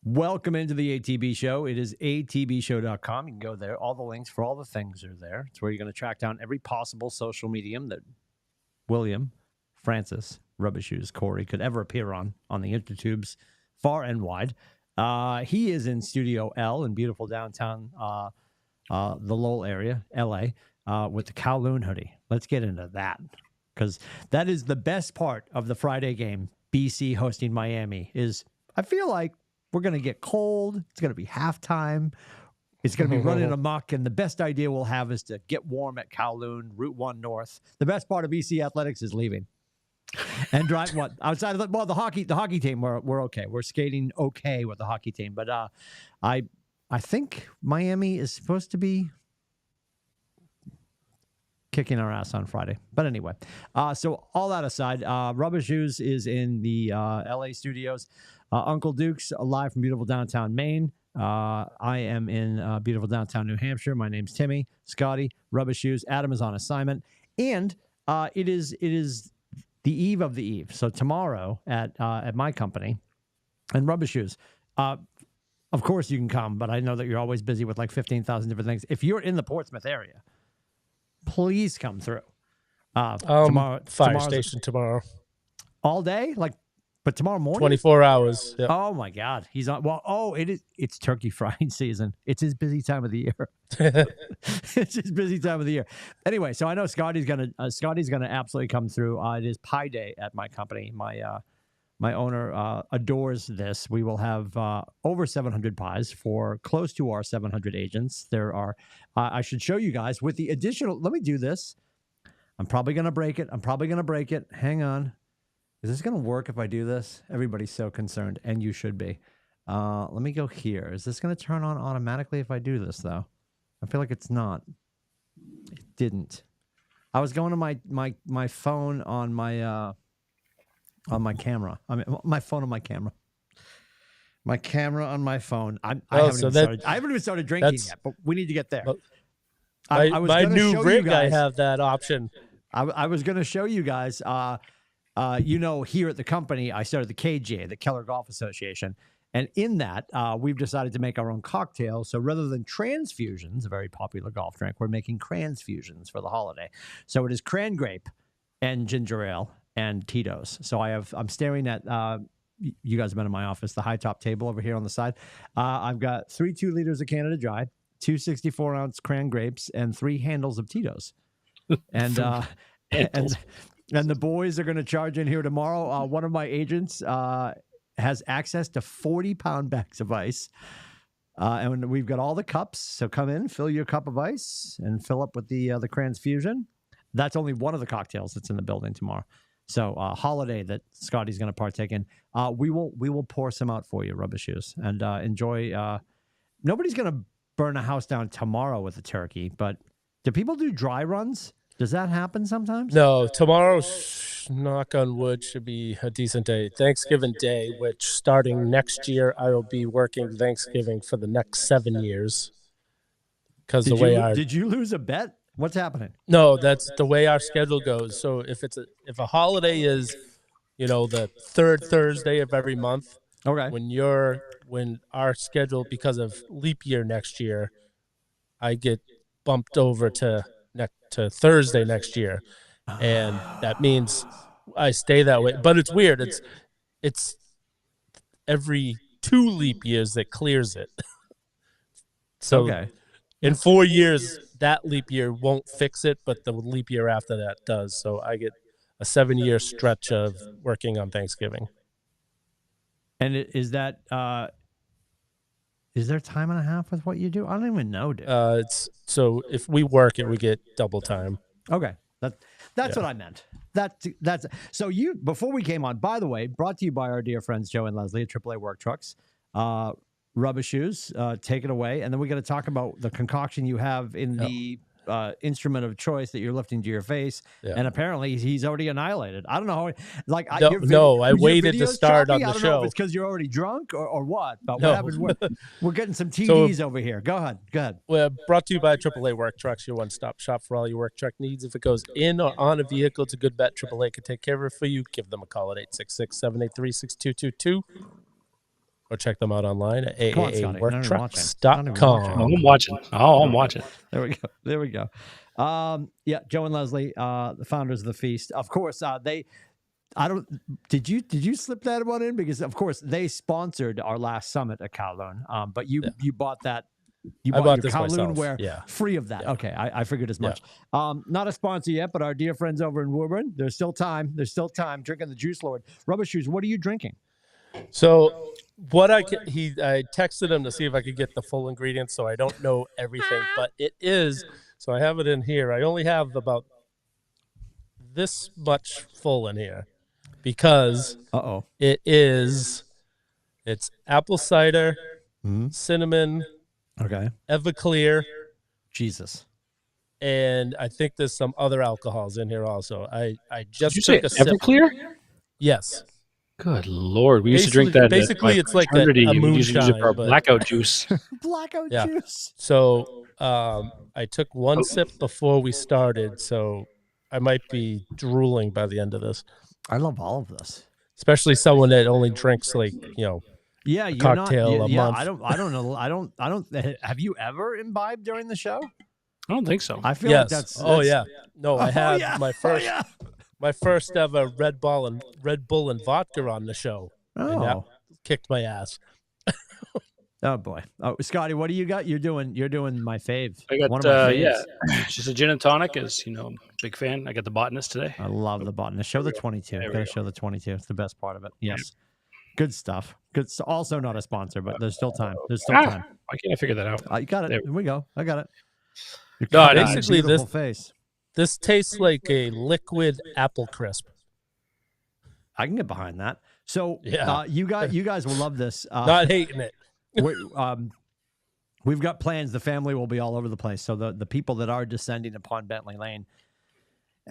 Welcome into the ATB show. It is atbshow.com. You can go there. All the links for all the things are there. It's where you're going to track down every possible social medium that William, Francis, Rubber Shoes, Corey could ever appear on the intertubes far and wide. He is in Studio L in beautiful downtown the Lowell area, LA, with the Kowloon hoodie. Let's get into that because that is the best part of the Friday game. BC hosting Miami is, I feel like, we're going to get cold. It's going to be halftime. It's going to be running amok. And the best idea we'll have is to get warm at Kowloon, Route 1 North. The best part of BC athletics is leaving. And drive what? Outside of the hockey team, we're okay. We're skating okay with the hockey team. But I think Miami is supposed to be kicking our ass on Friday. But anyway, so all that aside, Rubber Shoes is in the LA studios. Uncle Duke's live from beautiful downtown Maine. I am in beautiful downtown New Hampshire. My name's Timmy. Scotty, Rubber Shoes. Adam is on assignment. And it is the eve of the eve. So tomorrow at my company and Rubber Shoes, of course you can come, but I know that you're always busy with like 15,000 different things. If you're in the Portsmouth area, please come through. Fire station tomorrow. All day? But tomorrow morning? 24 hours. Yep. Oh, my God. He's on. Well, it's turkey frying season. It's his busy time of the year. It's his busy time of the year. Anyway, so I know Scotty's gonna absolutely come through. It is Pie Day at my company. My owner adores this. We will have over 700 pies for close to our 700 agents. There are, I should show you guys with the additional, let me do this. I'm probably going to break it. Hang on. Is this going to work if I do this? Everybody's so concerned, and you should be. Let me go here. Is this going to turn on automatically if I do this, though? I feel like it's not. It didn't. I was going to my phone on my camera. I mean, my phone on my camera. My camera on my phone. I haven't even started drinking yet, but we need to get there. My new rig, I have that option. I was going to show you guys. Here at the company, I started the KGA, the Keller Golf Association. And in that, we've decided to make our own cocktails. So rather than transfusions, a very popular golf drink, we're making transfusions for the holiday. So it is cran grape and ginger ale and Tito's. So I'm staring at, you guys have been in my office, the high top table over here on the side. I've got 3 2-liters of Canada Dry, 2 64-ounce cran grapes, and 3 handles of Tito's. And and the boys are going to charge in here tomorrow. One of my agents has access to 40-pound bags of ice. And we've got all the cups. So come in, fill your cup of ice, and fill up with the transfusion. That's only one of the cocktails that's in the building tomorrow. So holiday that Scotty's going to partake in. We will pour some out for you, Rubber Shoes, and enjoy. Nobody's going to burn a house down tomorrow with a turkey, but do people do dry runs? Does that happen sometimes? No, tomorrow, knock on wood, should be a decent day. Thanksgiving Day, which starting next year, I will be working Thanksgiving for the next 7 years. Because did you lose a bet? What's happening? No, that's the way our schedule goes. So if a holiday is, the third Thursday of every month, okay. When our schedule, because of leap year next year, I get bumped over to Thursday next year, and that means I stay that way. But it's weird. It's every 2 leap years that clears it. So okay. In 4 years, that leap year won't fix it, but the leap year after that does. So I get a 7-year stretch of working on Thanksgiving. And is that is there time and a half with what you do? I don't even know, dude. So if we work it, we get double time. Okay, that's what I meant. That's so you. Before we came on, by the way, brought to you by our dear friends Joe and Leslie at AAA Work Trucks. Rubber Shoes, take it away, and then we're going to talk about the concoction you have in the instrument of choice that you're lifting to your face, and apparently he's already annihilated. I don't know how. I waited to start on the show. I don't know if it's because you're already drunk or what. But what happens? We're getting some TDs over here. Go ahead. Well, brought to you by AAA Work Trucks, your one-stop shop for all your work truck needs. If it goes in or on a vehicle, it's a good bet. AAA can take care of it for you. Give them a call at 866-783-6222. or check them out online at Come on, Scotty. Not even watching. aaaworktrucks.com. I'm watching. Oh, I'm watching. There we go. There we go. Yeah, Joe and Leslie, the founders of the feast. Of course, did you slip that one in? Because of course they sponsored our last summit at Kowloon. But you bought that. I bought your this Kowloon myself. wear free of that. Yeah. Okay, I figured as much. Not a sponsor yet, but our dear friends over in Woburn, there's still time. There's still time. Drinking the Juice Lord. Rubber Shoes, what are you drinking? So what I texted him to see if I could get the full ingredients, so I don't know everything, but it is. So I have it in here. I only have about this much full in here because it's apple cider, cinnamon, Everclear, Jesus, and I think there's some other alcohols in here also. I just Did you took say a Everclear? sip. Yes. Good Lord, we used to drink that. Basically, it's like a we used to use it for moonshine, blackout juice. Blackout juice. So I took one sip before we started, so I might be drooling by the end of this. I love all of this, especially someone that only drinks a cocktail a month. I don't know. I don't. Have you ever imbibed during the show? I don't think so. I feel like that's. No, I had my first ever Red Bull and vodka on the show. And that kicked my ass. Oh boy. Oh, Scotty, what do you got? You're doing my fave. I got one of my faves. just a gin and tonic. As you know, big fan. I got the Botanist today. I love the Botanist. Show the 22. Gotta show the 22. It's the best part of it. Yes. Good stuff. Good. Also not a sponsor, but there's still time. There's still time. Why can't I figure that out? You got it. There we go. I got it. Basically, face. This tastes like a liquid apple crisp. I can get behind that. So you guys will love this. Not hating it. We've got plans. The family will be all over the place. So the people that are descending upon Bentley Lane,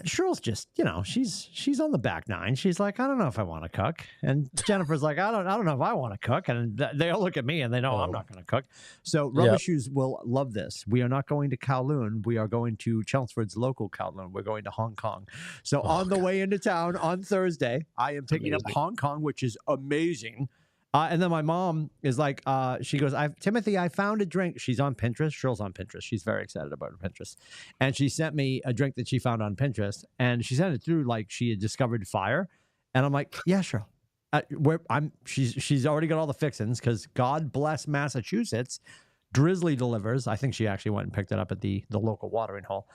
Cheryl's just, she's on the back nine. She's like, I don't know if I want to cook. And Jennifer's like, I don't know if I want to cook. And they all look at me and they know I'm not going to cook. So Rubber Shoes will love this. We are not going to Kowloon. We are going to Chelmsford's local Kowloon. We're going to Hong Kong. So on the way into town on Thursday, I am picking up Hong Kong, which is amazing. And then my mom is like, she goes, Timothy, I found a drink. She's on Pinterest. Cheryl's on Pinterest. She's very excited about her Pinterest. And she sent me a drink that she found on Pinterest. And she sent it through like she had discovered fire. And I'm like, yeah, Cheryl. She's already got all the fixings because God bless Massachusetts. Drizzly delivers. I think she actually went and picked it up at the local watering hole.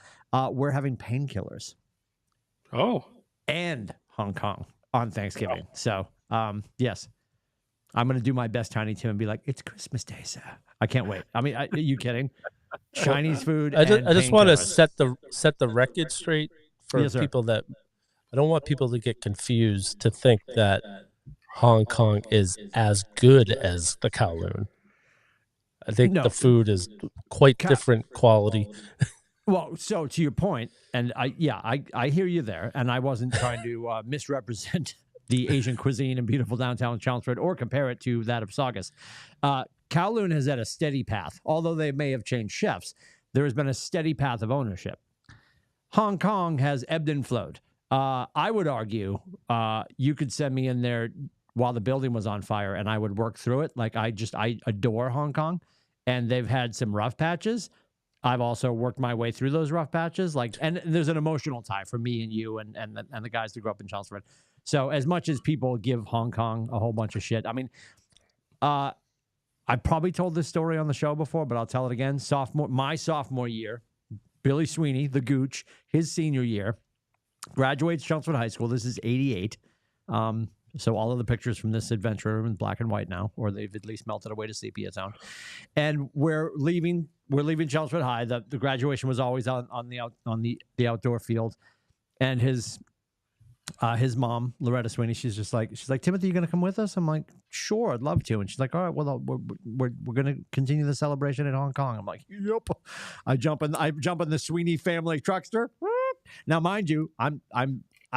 We're having painkillers. Oh. And Hong Kong on Thanksgiving. So, yes. I'm going to do my best, Tiny Tim, and be like, it's Christmas Day, sir. I can't wait. I mean, are you kidding? Chinese food. I just want to set the record straight for people that I don't want people to get confused to think that Hong Kong is as good as the Kowloon. I think the food is quite different quality. Well, so to your point, and I hear you there, and I wasn't trying to misrepresent the Asian cuisine in beautiful downtown Chelmsford or compare it to that of Saugus. Kowloon has had a steady path. Although they may have changed chefs, there has been a steady path of ownership. Hong Kong has ebbed and flowed. I would argue you could send me in there while the building was on fire and I would work through it. Like I adore Hong Kong, and they've had some rough patches. I've also worked my way through those rough patches. And there's an emotional tie for me and you and the guys that grew up in Chelmsford. So as much as people give Hong Kong a whole bunch of shit, I mean, I probably told this story on the show before, but I'll tell it again. My sophomore year, Billy Sweeney, the Gooch, his senior year, graduates Chelmsford High School. This is 88. So all of the pictures from this adventure are in black and white now, or they've at least melted away to sepia tone. And we're leaving Chelmsford High. The graduation was always on the outdoor field, and his mom, Loretta Sweeney, she's like, Timothy, you gonna come with us? I'm like, sure, I'd love to. And she's like, all right, well, we're gonna continue the celebration in Hong Kong. I'm like, yep. I jump in the Sweeney family truckster. Now, mind you, I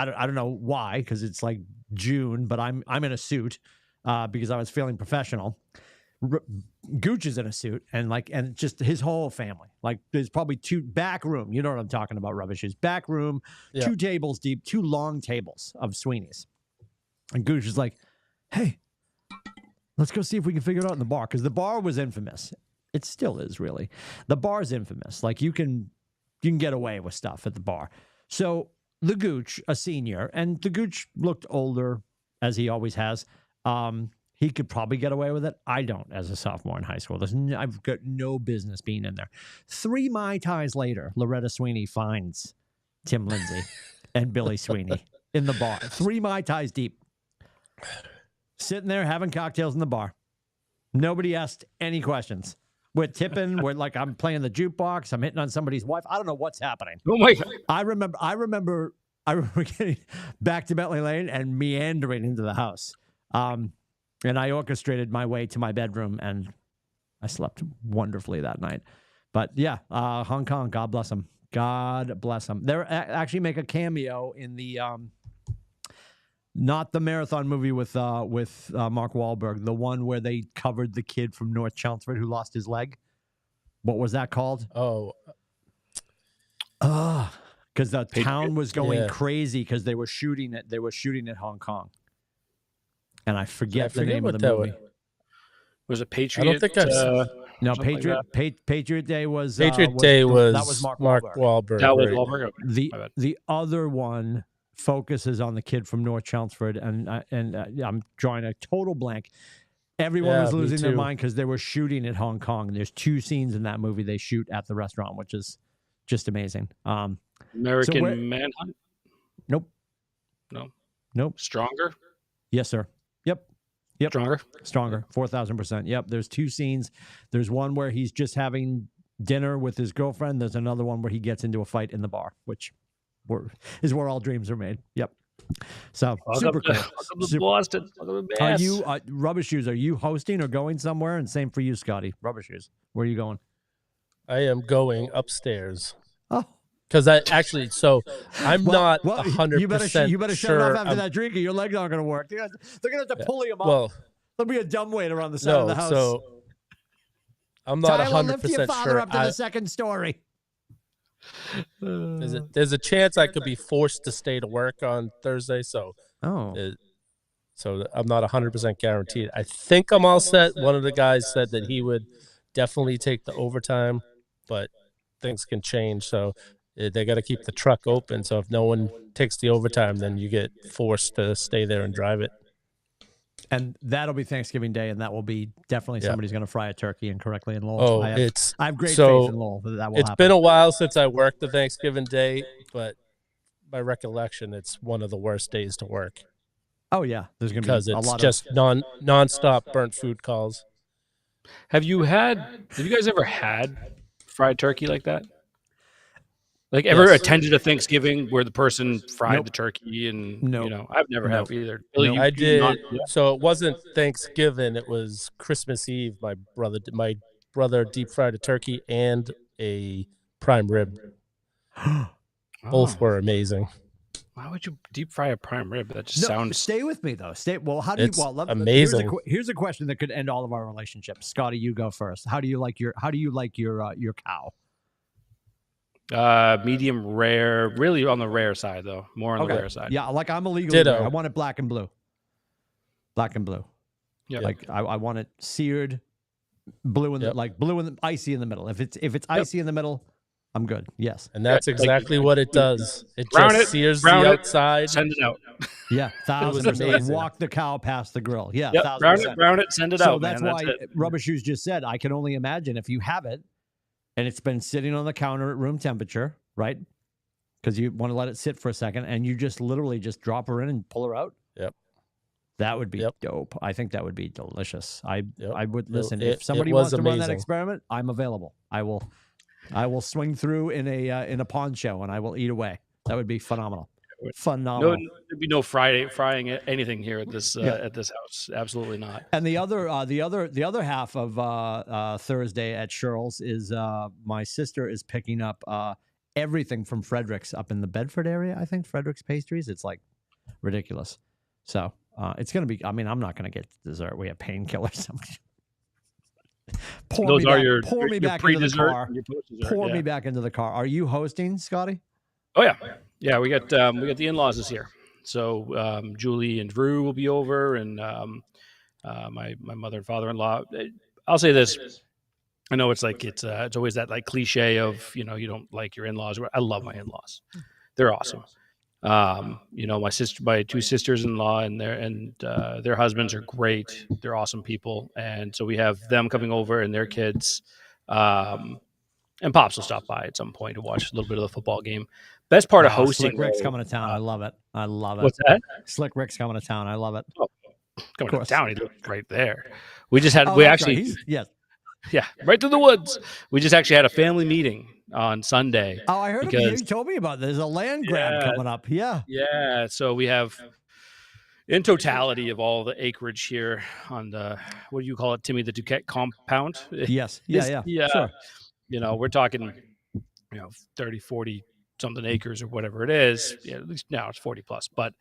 don't know why, because it's like June, but I'm in a suit because I was feeling professional. Gooch is in a suit, and just his whole family. Like, there's probably two back room. You know what I'm talking about, Rubber Shoes. Back room, 2 tables deep, 2 long tables of Sweeney's. And Gooch is like, hey, Let's go see if we can figure it out in the bar, because the bar was infamous. It still is, really. The bar is infamous. Like, you can get away with stuff at the bar. So the Gooch, a senior, and the Gooch looked older, as he always has. He could probably get away with it. I don't, as a sophomore in high school. I've got no business being in there. 3 Mai Tais later, Loretta Sweeney finds Tim Lindsay and Billy Sweeney in the bar. 3 Mai Tais deep. Sitting there having cocktails in the bar. Nobody asked any questions. We're tipping. We're like, I'm playing the jukebox. I'm hitting on somebody's wife. I don't know what's happening. Oh my God. I remember getting back to Bentley Lane and meandering into the house. And I orchestrated my way to my bedroom, and I slept wonderfully that night. But yeah, Hong Kong, God bless them. God bless them. They actually make a cameo in the not the marathon movie with Mark Wahlberg, the one where they covered the kid from North Chelmsford who lost his leg. What was that called? Because the town was going crazy because they were shooting it. They were shooting at Hong Kong, and I forget the name of the movie. Was it Patriot? I don't think no, Patriot. Patriot Day was Patriot Day was that was Mark Wahlberg. That was right. Wahlberg. Okay. The other one focuses on the kid from North Chelmsford, and I'm drawing a total blank. Everyone was losing their mind because they were shooting at Hong Kong. And there's 2 scenes in that movie they shoot at the restaurant, which is just amazing. American Manhunt? Nope. No. Nope. Stronger? Yes, sir. Yep. Stronger. 4,000%. Yep. There's 2 scenes. There's one where he's just having dinner with his girlfriend. There's another one where he gets into a fight in the bar, which is where all dreams are made. Yep. So super cool. Welcome to Boston. Welcome to Are you Rubber Shoes? Are you hosting or going somewhere? And same for you, Scotty. Rubber Shoes. Where are you going? I am going upstairs. Oh, because I'm not 100%. You better shut it off after that drink, or your legs aren't going to work. They're going to have to pull you up. Well, there'll be a dumbwaiter around the side of the house. So I'm not 100% lift your father sure. up to the second story. There's a chance I could be forced to stay to work on Thursday, so I'm not 100% guaranteed. I think I'm all set. One of the guys said that he would definitely take the overtime, but things can change, so they got to keep the truck open. So if no one takes the overtime, then you get forced to stay there and drive it. And that'll be Thanksgiving Day, and that will be definitely somebody's going to fry a turkey incorrectly in Lowell. Oh, I have great faith in Lowell that will happen. It's been a while since I worked the Thanksgiving Day, but by recollection, it's one of the worst days to work. Oh yeah, there's going to be because it's just non-stop burnt food calls. Have you guys ever had fried turkey like that? Like ever attended a Thanksgiving where the person fried the turkey and I've never have either. Billy, I did. So it wasn't Thanksgiving; it was Christmas Eve. My brother deep fried a turkey and a prime rib. Both were amazing. Why would you deep fry a prime rib? That just sounds. Stay with me though. How do you? Well, amazing. Here's a question that could end all of our relationships. Scotty, you go first. How do you like your cow? Medium rare, really on the rare side though. More on the rare side. Yeah, like I'm illegally rare. I want it black and blue. Black and blue. Yeah. Like I want it seared, blue and blue and icy in the middle. If it's icy in the middle, I'm good. Yes. And that's exactly what it does. It just sears the outside. Send it out. Yeah, 1,000%. Walk the cow past the grill. Yeah, 1,000%. Brown it, send it out. So that's why Rubber Shoes just said, I can only imagine if you have it and it's been sitting on the counter at room temperature, right? Because you want to let it sit for a second, and you just literally just drop her in and pull her out. Yep. That would be dope. I think that would be delicious. I would listen. If somebody wants to run that experiment, I'm available. I will swing through in a pawn show and I will eat away. That would be phenomenal. Phenomenal. No, there'd be no frying anything here at this house. Absolutely not. And the other half of Thursday at Cheryl's is my sister is picking up everything from Frederick's up in the Bedford area. I think Frederick's Pastries. It's like ridiculous. So it's gonna be. I mean, I'm not gonna get dessert. We have painkillers. Pour me back into the car. Pour me back into the car. Are you hosting, Scotty? Oh yeah. We got the in-laws this year. So Julie and Drew will be over, and my mother and father-in-law. I'll say this. I know it's like it's always that like cliche of you don't like your in-laws. I love my in-laws. They're awesome. My two sisters-in-law and their husbands are great. They're awesome people, and so we have them coming over and their kids. And Pops will stop by at some point to watch a little bit of the football game. Best part of hosting. Slick Rick's coming to town. I love it. I love it. What's that? Slick Rick's coming to town. I love it. Oh, coming to town. He lives right there. We just had. Yes. Yeah, right through the woods. We just actually had a family meeting on Sunday. Oh, I heard you told me about this. There's a land grab coming up. Yeah. Yeah. So we have, in totality of all the acreage here on the, what do you call it, Timmy, the Duquette compound? Yes. Yeah. Sure. We're talking, 30, 40 something acres or whatever it is. Yeah, at least now it's 40 plus. But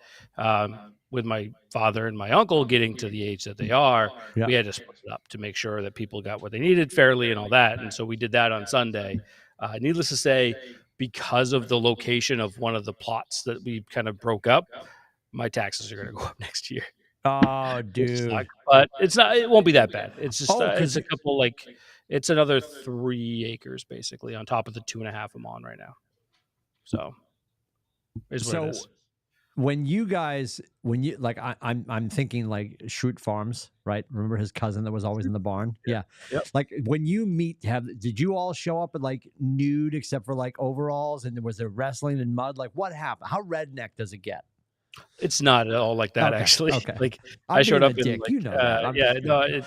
with my father and my uncle getting to the age that they are, we had to split it up to make sure that people got what they needed fairly and all that. And so we did that on Sunday. Needless to say, because of the location of one of the plots that we kind of broke up, my taxes are going to go up next year. Oh, dude! But it's not. It won't be that bad. It's just it's a couple it's another 3 acres basically on top of the 2.5 I'm on right now. So, is what it is. When you like, I'm thinking like Schrute Farms, right? Remember his cousin that was always in the barn? Yeah. Yep. Like when you did you all show up in like nude except for like overalls, and was there wrestling in mud? Like what happened? How redneck does it get? It's not at all like that, actually. Okay. Like I showed up in that.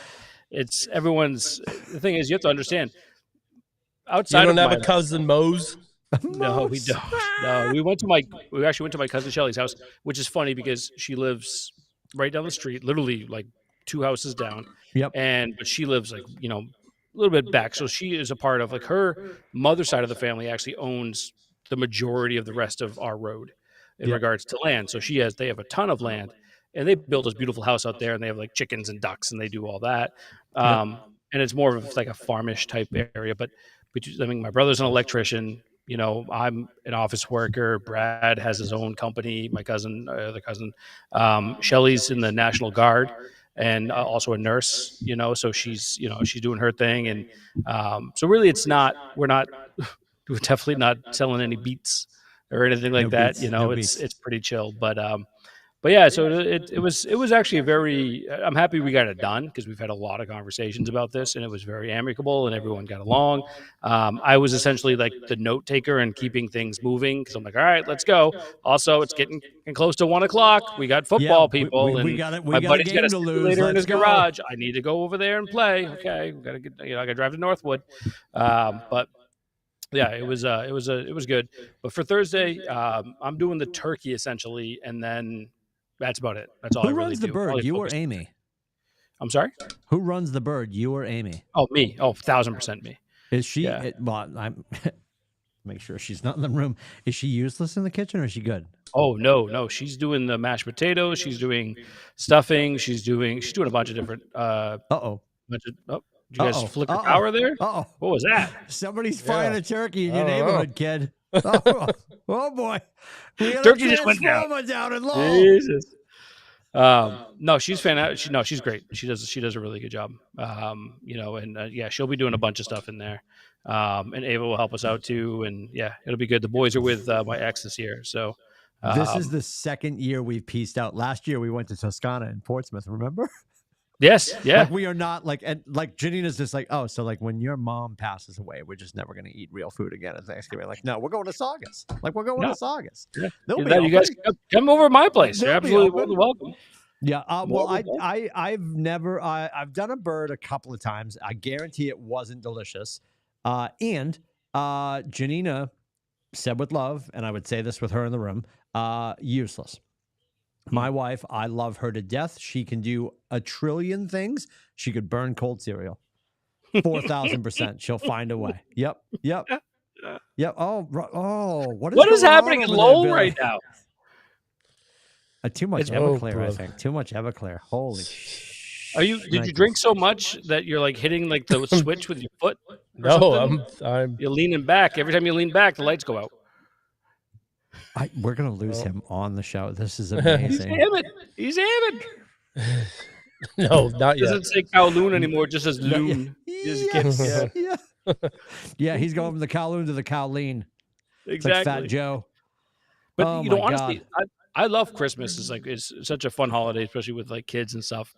it's everyone's. The thing is, you have to understand. Outside, you don't have a cousin Mose. No, we don't. No, we actually went to my cousin Shelly's house, which is funny because she lives right down the street, literally like 2 houses down. Yep. But she lives like, a little bit back. So she is a part of like her mother's side of the family actually owns the majority of the rest of our road in regards to land. So they have a ton of land, and they built this beautiful house out there, and they have like chickens and ducks, and they do all that. And it's more of like a farmish type area. But my brother's an electrician. I'm an office worker. Brad has his own company. My other cousin, Shelly's in the National Guard and also a nurse, so she's doing her thing. And so really we're definitely not selling any beats or anything like that. It's pretty chill, but yeah, so it was actually I'm happy we got it done because we've had a lot of conversations about this, and it was very amicable and everyone got along. I was essentially like the note taker and keeping things moving because I'm like, all right, let's go. Also, it's getting close to 1:00. We got football people, my buddy's got a simulator in his garage. I need to go over there and play. Okay, we gotta get. I gotta drive to Northwood, but. Yeah, it was good. But for Thursday, I'm doing the turkey essentially, and then that's about it. That's all I really do. Who runs the bird? You or Amy? I'm sorry? Who runs the bird? You or Amy? Oh, me. Oh, 1,000% me. Is she? Yeah. I'm make sure she's not in the room. Is she useless in the kitchen, or is she good? Oh no. She's doing the mashed potatoes. She's doing stuffing. She's doing a bunch of different. Did you guys flicker power there? Uh-oh. What was that? Somebody's frying a turkey in your neighborhood, kid. Oh boy. Turkey just went down and low. Jesus. No, she's fantastic. She's great. She does a really good job. She'll be doing a bunch of stuff in there. And Ava will help us out too. And yeah, it'll be good. The boys are with my ex this year. So this is the second year we've pieced out. Last year we went to Toscana and Portsmouth, remember? Yes, yeah. Like we are not Janina's just like, oh, so like when your mom passes away, we're just never going to eat real food again at Thanksgiving. Like, no, we're going to Saugus. Like we're going to Saugus. Yeah. You guys come over to my place. You're absolutely welcome. Yeah. I've done a bird a couple of times. I guarantee it wasn't delicious. And Janina said with love, and I would say this with her in the room, useless. My wife, I love her to death. She can do a trillion things. She could burn cold cereal. 4,000%. She'll find a way. Yep. Oh, what is happening in Lowell right now? Too much Everclear, I think. Too much Everclear. Holy Did you drink so much that you're like hitting like the switch with your foot? No, you're leaning back. Every time you lean back, the lights go out. We're going to lose him on the show. This is amazing. He's hammered. No, not It yet. doesn't say Kowloon anymore. It just says Loon. Yes. Yeah, Yeah, he's going from the Kowloon to the Kowleen. It's like exactly. Fat Joe. But Oh you my know, honestly, God. I love Christmas. It's such a fun holiday, especially with like kids and stuff.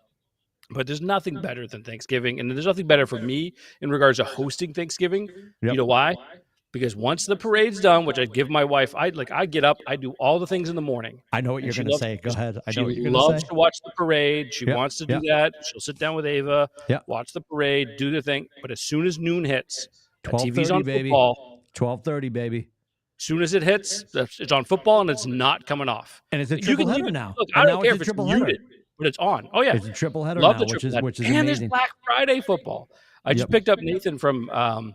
But there's nothing better than Thanksgiving, and there's nothing better for me in regards to hosting Thanksgiving. Yep. You know why? Because once the parade's done, which I give my wife, I get up, I do all the things in the morning. I know what And you're she going to loves say. Go ahead. I she know what you're going to loves say. to watch the parade. She Yep, wants to do yep. that. She'll sit down with Ava, Yep. watch the parade, do the thing. But as soon as noon hits, that TV's 12:30, on baby. football. 12:30, baby. As soon as it hits, it's on football and it's not coming off. And it's a You triple can header even now. look. And I now don't care it's if a it's triple header. muted, but it's on. Oh yeah, It's a triple header love now, the which triple is header. which is And amazing. there's Black Friday football. I just Yep. picked up Nathan from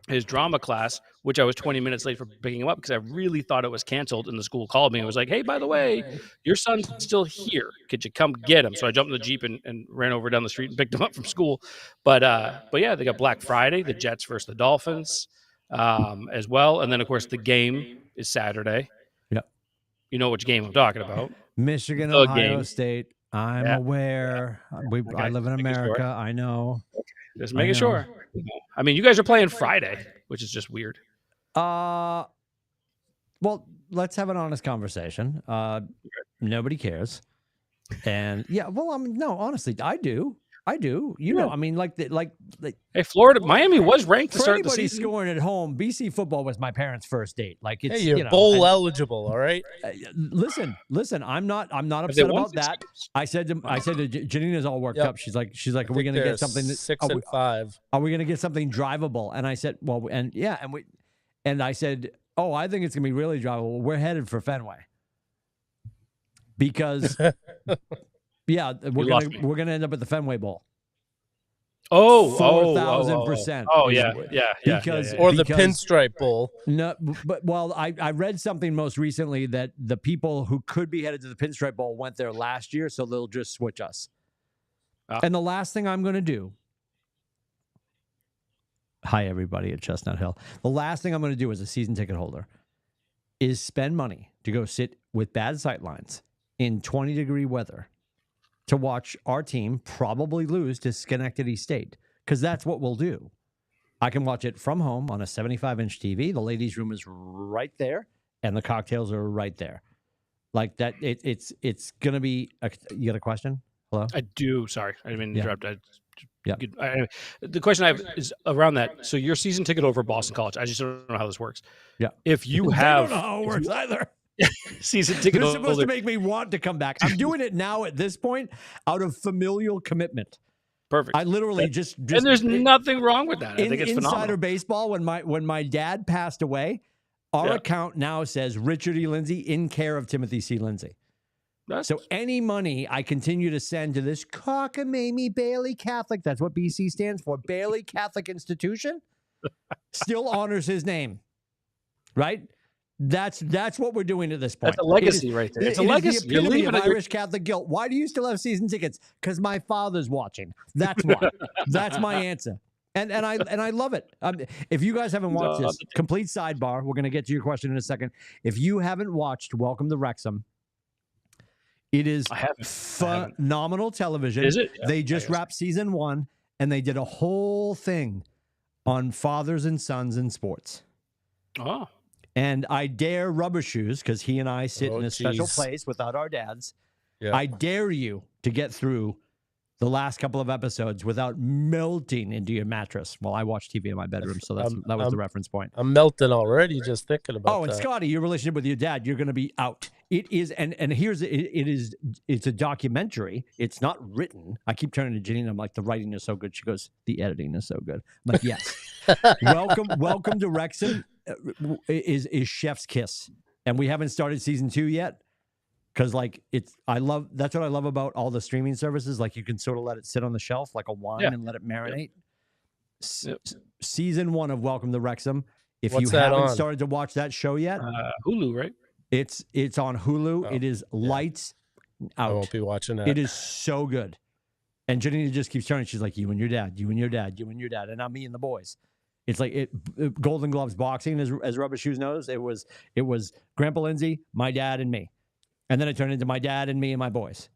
his drama class, which I was 20 minutes late for picking him up because I really thought it was canceled. And the school called me and was like, "Hey, by the way, your son's still here. Could you come get him?" So I jumped in the Jeep and ran over down the street and picked him up from school. But yeah, they got Black Friday, the Jets versus the Dolphins, as well, and then of course the game is Saturday. Yep. You know which game I'm talking about. Michigan, The Ohio game. State. I'm Yeah, aware. Okay, I live in just making sure. America. I know. Just I making know. sure. I mean, you guys are playing Friday, which is just weird. Well, let's have an honest conversation. Nobody cares. And yeah, well, no, honestly, I do. You know, I mean, like Hey, Florida, Miami was ranked to for start the anybody season. scoring at home, BC football was my parents' first date. Like it's Hey, you're you know, bowl and- eligible, all right? Listen. I'm not Have they upset won about 6 that. games? I said to Janina's all worked Yep. up. She's like, are I we think gonna they're get something? 6-5. Are we gonna get something drivable? And I said, well, and I said, oh, I think it's gonna be really drivable. We're headed for Fenway because yeah, we're gonna end up at the Fenway Bowl. 4,000%. Oh, is- yeah. because- Or the Because- Pinstripe Bowl. No, but I read something most recently that the people who could be headed to the Pinstripe Bowl went there last year, so they'll just switch us. Ah. And the last thing I'm going to do. Hi, everybody at Chestnut Hill. The last thing I'm going to do as a season ticket holder is spend money to go sit with bad sight lines in 20-degree weather to watch our team probably lose to Schenectady State, because that's what we'll do. I can watch it from home on a 75-inch TV. The ladies' room is right there, and the cocktails are right there. Like that, it's going to be. You got a question? Hello? I do. Sorry, I didn't mean to Yeah. interrupt. Yeah. The question I have is around that. So your season ticket over Boston College. I just don't know how this works. Yeah. If you I have don't know how it works either. season ticket They're supposed holder, to make me want to come back. I'm doing it now at this point out of familial commitment. perfect. I literally just and there's nothing wrong with that. I in think it's insider phenomenal. baseball when my dad passed away, our Yeah. account now says Richard E. Lindsay in care of Timothy C. Lindsay. That's- So any money I continue to send to this cockamamie Bailey Catholic, that's what BC stands for, Bailey Catholic Institution, still honors his name, right? That's what we're doing at this point. That's a legacy right there. It's a legacy. It is the You're epitome leaving of it. Irish Catholic guilt. Why do you still have season tickets? Because my father's watching. That's why. That's my answer. And I love it. If you guys haven't watched this, complete sidebar. We're going to get to your question in a second. If you haven't watched Welcome to Wrexham, it is I haven't. phenomenal television. Is it? Yeah, They I just guess. wrapped season 1, and they did a whole thing on fathers and sons in sports. Oh, And I dare Rubber Shoes, because he and I sit Oh, in a special geez. place without our dads. Yeah. I dare you to get through the last couple of episodes without melting into your mattress. Well, I watch TV in my bedroom, so that was the reference point. I'm melting already just thinking about Oh, and that. Scotty, your relationship with your dad, you're going to be out. It is, and here's it's a documentary. It's not written. I keep turning to Janine. I'm like, the writing is so good. She goes, the editing is so good. I'm like, yes. welcome to Wrexham is Chef's Kiss, and we haven't started season 2 yet. Because that's what I love about all the streaming services. Like you can sort of let it sit on the shelf like a wine and let it marinate. Yep. Season 1 of Welcome to Wrexham. If What's you that haven't on? started to watch that show yet, Hulu, right? it's on Hulu. Oh, It is lights I out. won't be watching that. It is so good. And Janina just keeps turning. She's like, you and your dad, you and your dad, you and your dad, and not me and the boys. It's like Golden Gloves boxing, as Rubber Shoes knows. It was Grandpa Lindsay, my dad, and me. And then it turned into my dad and me and my boys.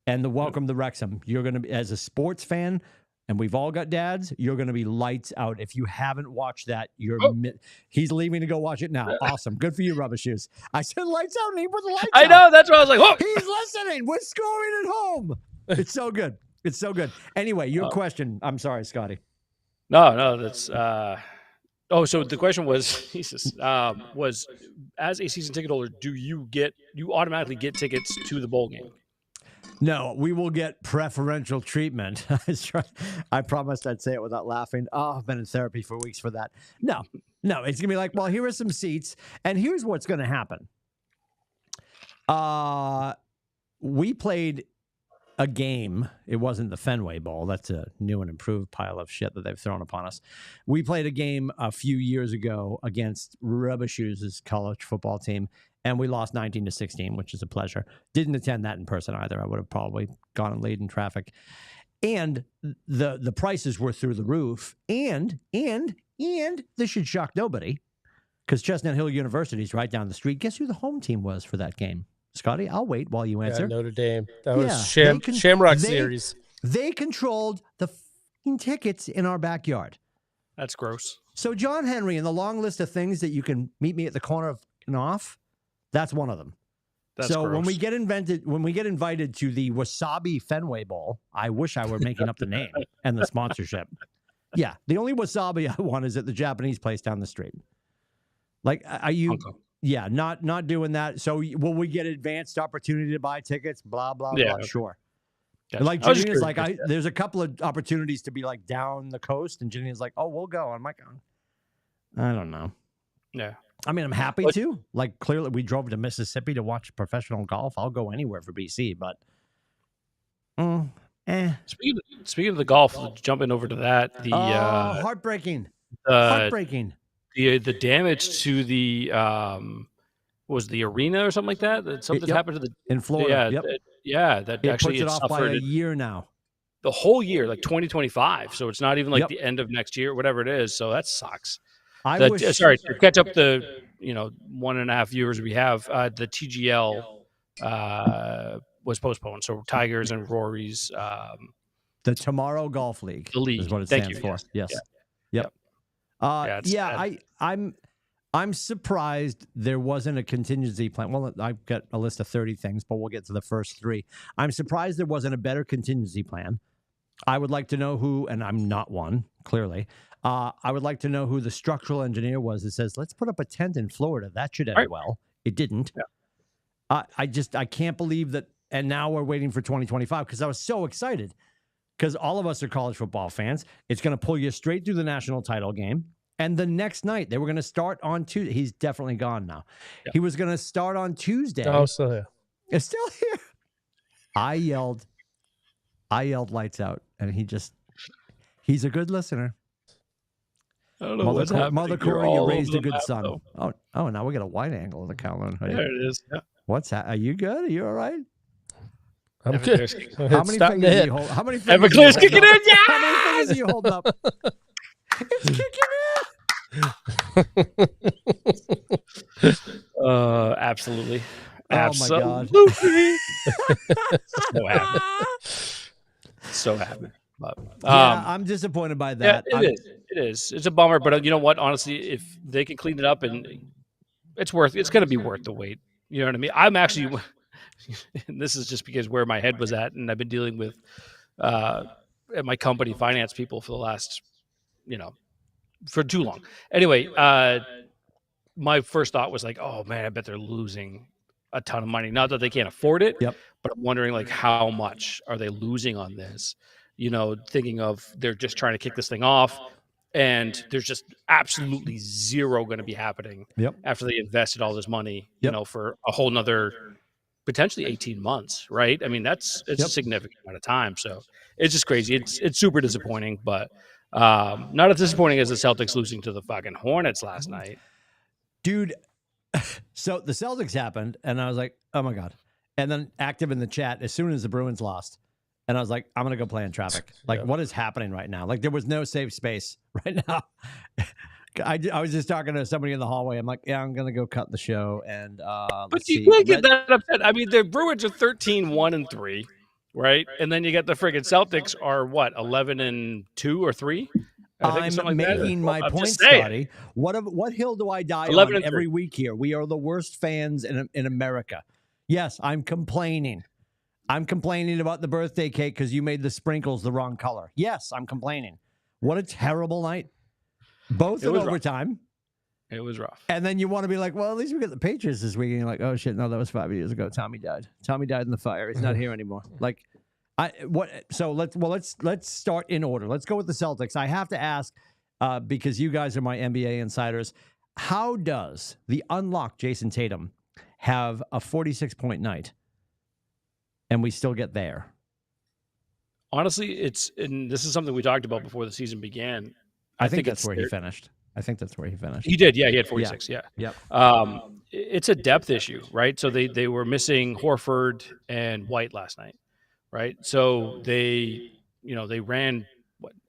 And the Welcome to Wrexham, you're going to be, as a sports fan, and we've all got dads, you're going to be lights out. If you haven't watched that, he's leaving to go watch it now. Awesome. Good for you, Rubber Shoes. I said lights out, and he put the lights out. I know. That's why I was like, whoa. He's listening. We're scoring at home. It's so good. It's so good. Anyway, your question. I'm sorry, Scotty. No, that's so the question was, Jesus, was as a season ticket holder, do you automatically get tickets to the bowl game? No, we will get preferential treatment. I promised I'd say it without laughing. Oh, I've been in therapy for weeks for that. No, it's going to be like, well, here are some seats, and here's what's going to happen. We played a game. It wasn't the Fenway Bowl. That's a new and improved pile of shit that they've thrown upon us. We played a game a few years ago against Rubber Shoes' college football team, and we lost 19-16, which is a pleasure. Didn't attend that in person either. I would have probably gone and laid in traffic. And the prices were through the roof. And this should shock nobody, because Chestnut Hill University is right down the street. Guess who the home team was for that game? Scotty, I'll wait while you answer. Yeah, Notre Dame. That was Shamrock Series. They controlled the fucking tickets in our backyard. That's gross. So John Henry, in the long list of things that you can meet me at the corner of and off, that's one of them. That's so gross. when we get invited to the Wasabi Fenway Bowl, I wish I were making up the name and the sponsorship. Yeah, the only wasabi I want is at the Japanese place down the street. Like, are you? Okay. Yeah, not doing that. So will we get advanced opportunity to buy tickets? Blah blah blah. Sure. Yes. Like Janina's like, there's a couple of opportunities to be like down the coast, and Janina's like, oh, we'll go. I'm like, I don't know. Yeah. I mean, I'm happy to. Like, clearly, we drove to Mississippi to watch professional golf. I'll go anywhere for BC, but Speaking of the golf, jumping over to that, heartbreaking. Heartbreaking. The damage to the was the arena or something like that. Something happened to in Florida. That actually puts it off by a year now. The whole year, like 2025. So it's not even like the end of next year, whatever it is. So that sucks. Sorry, to catch up the 1.5 years we have. The TGL was postponed. So Tigers and Rory's the Tomorrow Golf League. The league is what it stands for. Yes. Yep. I'm surprised there wasn't a contingency plan. Well, I've got a list of 30 things, but we'll get to the first 3. I'm surprised there wasn't a better contingency plan. I would like to know who, and I'm not one, clearly. I would like to know who the structural engineer was that says, let's put up a tent in Florida. That should end well. It didn't. Yeah. I can't believe that. And now we're waiting for 2025 because I was so excited. Because all of us are college football fans. It's going to pull you straight through the national title game. And the next night, they were going to start on Tuesday. He's definitely gone now. Yeah. He was going to start on Tuesday. Oh, still here. It's still here. I yelled lights out. And he's a good listener. I don't know what's happening. Mother Corey, you raised a good son. Though. Oh, now we got a wide angle of the Kowloon hoodie. There it is. Yeah. What's that? Are you good? Are you all right? I'm good. How many fingers do you hold? How many fingers? Everclear's kicking in. Yeah. How many fingers are you holding up? It's kicking in. Absolutely. Absolutely. So happy. So happy. But, I'm disappointed by that. Yeah, it is. It's a bummer, but you know what? Honestly, if they can clean it up, and it's going to be worth the wait. You know what I mean? I'm actually, and this is just because where my head was at, and I've been dealing with at my company finance people for the last, for too long. Anyway, my first thought was like, oh man, I bet they're losing a ton of money. Not that they can't afford it, but I'm wondering like how much are they losing on this? Thinking of they're just trying to kick this thing off, and there's just absolutely zero going to be happening after they invested all this money, for a whole nother potentially 18 months, right? I mean, it's a significant amount of time. So it's just crazy. It's super disappointing, but not as disappointing as the Celtics losing to the fucking Hornets last night. Dude, so the Celtics happened, and I was like, oh my God. And then active in the chat as soon as the Bruins lost. And I was like, I'm going to go play in traffic. Like, what is happening right now? Like, there was no safe space right now. I was just talking to somebody in the hallway. I'm like, I'm going to go cut the show. And but you can't get that upset. I mean, the Bruins are 13-1-3. right? And then you get the friggin' Celtics are what, 11-2 or 3? I think I'm something like that. making my I'm point, just saying. Scotty. What hill do I die 11 on and every 3. week here? We are the worst fans in America. Yes, I'm complaining. I'm complaining about the birthday cake because you made the sprinkles the wrong color. Yes, I'm complaining. What a terrible night. Both in overtime. It was rough. And then you want to be like, well, at least we got the Patriots this week. And you're like, oh, shit, no, that was 5 years ago. Tommy died. Tommy died in the fire. He's not here anymore. Like, so let's start in order. Let's go with the Celtics. I have to ask, because you guys are my NBA insiders, how does the unlocked Jason Tatum have a 46-point night and we still get there? Honestly, and this is something we talked about before the season began. I think that's where he finished. He did, yeah. He had 46, yeah. Yep. It's a depth issue, right? So they were missing Horford and White last night, right? So they ran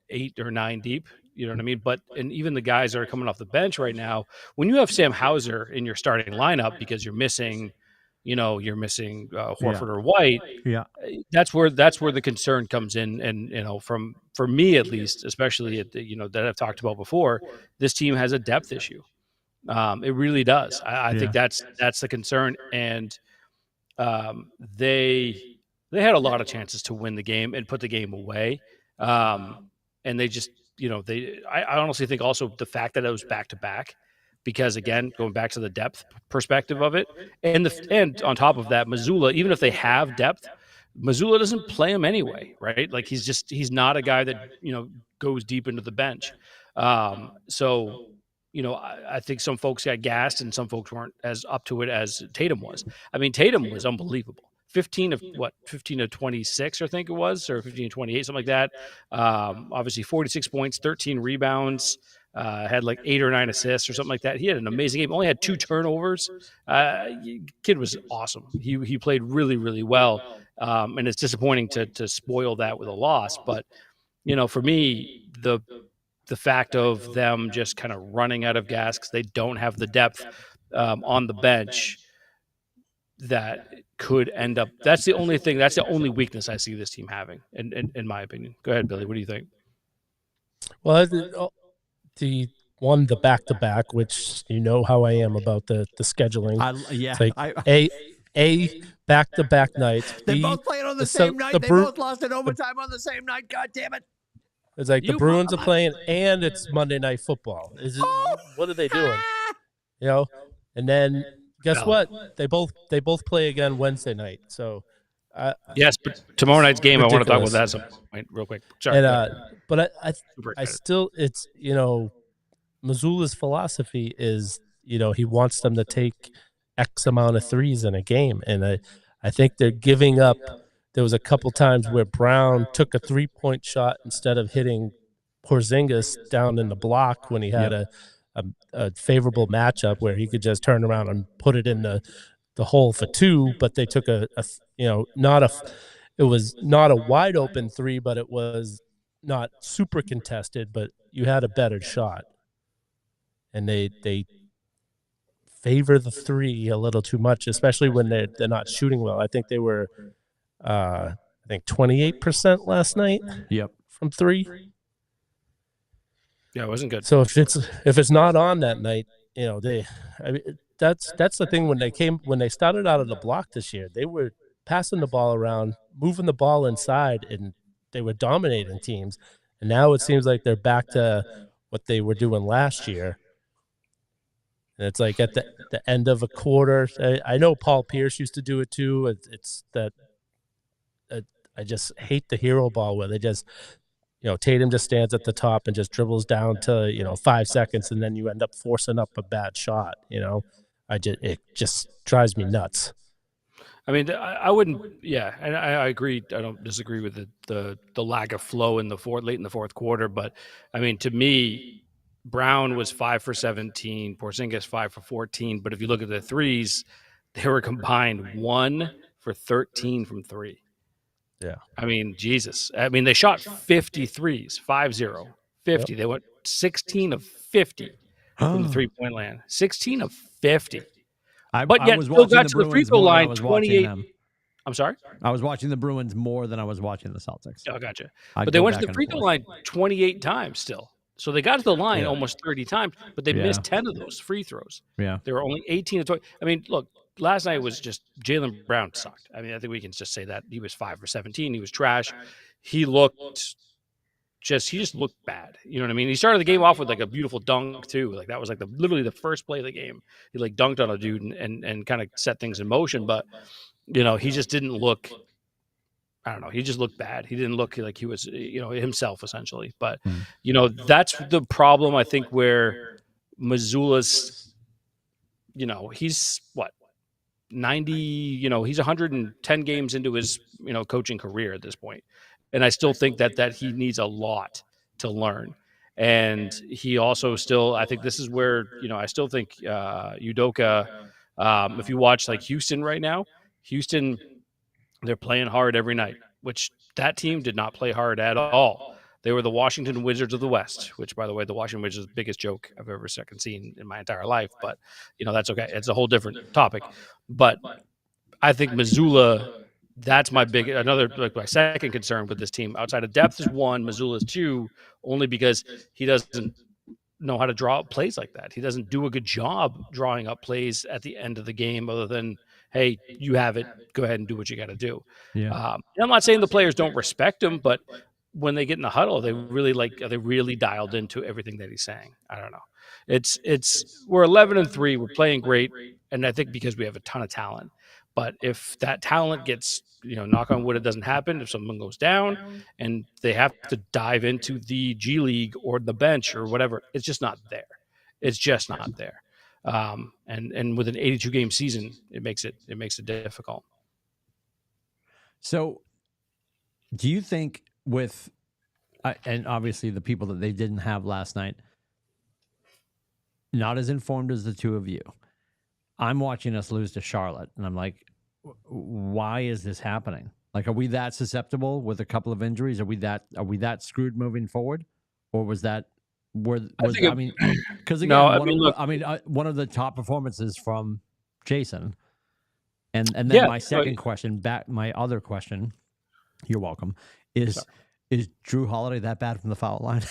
8 or 9 deep. You know what I mean? And even the guys that are coming off the bench right now, when you have Sam Hauser in your starting lineup because you're missing Horford or White. Yeah, that's where the concern comes in. And for me at least, especially that I've talked about before, this team has a depth issue. It really does. I think that's the concern. And they had a lot of chances to win the game and put the game away. And they just I honestly think also the fact that it was back to back. Because again, going back to the depth perspective of it, and on top of that, Mazzulla, even if they have depth, Mazzulla doesn't play him anyway, right? Like he's not a guy that goes deep into the bench. So I think some folks got gassed and some folks weren't as up to it as Tatum was. I mean, Tatum was unbelievable. 15 of 26, I think it was, or 15 of 28, something like that. Obviously 46 points, 13 rebounds. Had like 8 or 9 assists or something like that. He had an amazing game. Only had 2 turnovers. Kid was awesome. He played really, really well. And it's disappointing to spoil that with a loss. But for me, the fact of them just kind of running out of gas because they don't have the depth on the bench that could end up. That's the only thing. That's the only weakness I see this team having, in my opinion. Go ahead, Billy. What do you think? Well, the back-to-back, which how I am about the scheduling. It's like a back-to-back nights. They both playing on the same night. They both lost in overtime on the same night. God damn it! It's like the Bruins are playing, and it's Monday Night Football. What are they doing? And then guess what? They both play again Wednesday night. So. Yes, but tomorrow night's game, ridiculous. I want to talk about that at some point real quick. Sorry. And, but I still, it's, Mazzulla's philosophy is, he wants them to take X amount of threes in a game. And I think they're giving up. There was a couple times where Brown took a 3-point shot instead of hitting Porzingis down in the block when he had a favorable matchup where he could just turn around and put it in the hole for 2, but they took it was not a wide open 3, but it was not super contested, but you had a better shot. And they favor the 3 a little too much, especially when they're not shooting well. I think they were 28% last night. Yep. From 3. Yeah, it wasn't good. So if it's not on that night, that's the thing. When they started out of the block this year, they were passing the ball around, moving the ball inside, and they were dominating teams. And now it seems like they're back to what they were doing last year. And it's like at the end of a quarter. I know Paul Pierce used to do it too. It's that I just hate the hero ball where they just Tatum just stands at the top and just dribbles down to 5 seconds, and then you end up forcing up a bad shot. It just drives me nuts. I mean, I wouldn't. Yeah, and I agree. I don't disagree with the lack of flow late in the fourth quarter. But I mean, to me, Brown was 5 for 17, Porzingis 5 for 14. But if you look at the threes, they were combined 1 for 13 from 3. Yeah. I mean, Jesus. I mean, they shot 50 threes, 5-0, 50. Yep. They went 16 of 50 from the 3-point land. 16 of 50. But yet still got to the free throw line 28. I'm sorry? I was watching the Bruins more than I was watching the Celtics. Oh, gotcha. I'd But they go went to back the and free throw forth. line 28 times still. So they got to the line Yeah. almost 30 times, but they Yeah. missed 10 of those free throws. Yeah. They were only 18 to 20. I mean, look, last night was just Jaylen Brown sucked. I mean, I think we can just say that. He was 5 for 17. He was trash. He just looked bad. You know what I mean? He started the game off with like a beautiful dunk too. Like that was like literally the first play of the game. He like dunked on a dude and kind of set things in motion. But you know, he just didn't look. I don't know. He just looked bad. He didn't look like he was, himself essentially. But that's the problem. I think where Missoula's, he's what 90. He's 110 games into his coaching career at this point. And I still think that he needs a lot to learn. And he also still, I think this is where, I still think Udoka, if you watch like Houston right now, Houston, they're playing hard every night, which that team did not play hard at all. They were the Washington Wizards of the West, which, by the way, the Washington Wizards is the biggest joke I've ever seen in my entire life. But, that's okay. It's a whole different topic. But I think Missoula, that's my my second concern with this team. Outside of depth is one, Missoula is two, only because he doesn't know how to draw up plays like that. He doesn't do a good job drawing up plays at the end of the game other than, hey, you have it, go ahead and do what you got to do. Yeah. I'm not saying the players don't respect him, but when they get in the huddle, they really dialed into everything that he's saying. I don't know. We're 11-3, we're playing great, and I think because we have a ton of talent. But if that talent gets, knock on wood, it doesn't happen. If someone goes down and they have to dive into the G League or the bench or whatever, it's just not there. It's just not there. And with an 82 game season, it makes it difficult. So, do you think with, and obviously the people that they didn't have last night, not as informed as the two of you, I'm watching us lose to Charlotte, and I'm like, why is this happening? Like, are we that susceptible with a couple of injuries? Are we that screwed moving forward, or was that? Because again, one of the top performances from Jason, and then my second question, my other question, you're welcome, is Drew Holiday that bad from the foul line?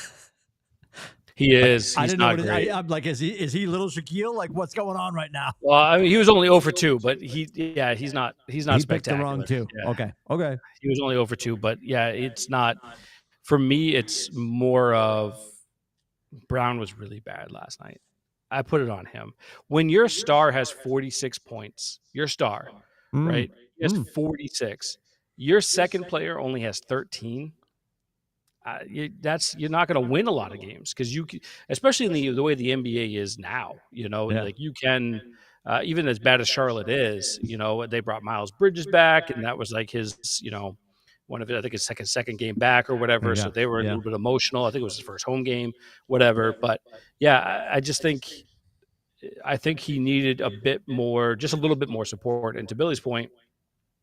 He is. I didn't know. I'm like, is he little Shaquille? Like, what's going on right now? Well, I mean, he was only 0 for 2, but he's not He spectacular. picked the wrong two. Yeah. Okay. He was only 0 for 2, but yeah, it's not. For me, it's more of Brown was really bad last night. I put it on him. When your star has 46 points, right? He has 46. Your second player only has 13. You're not going to win a lot of games because especially in the way the NBA is now, like you can, even as bad as Charlotte is, they brought Miles Bridges back, and that was like his, one of it, I think his second game back or whatever. So they were a little bit emotional. I think it was his first home game, whatever. But yeah, I think he needed a bit more, just a little bit more support. And to Billy's point,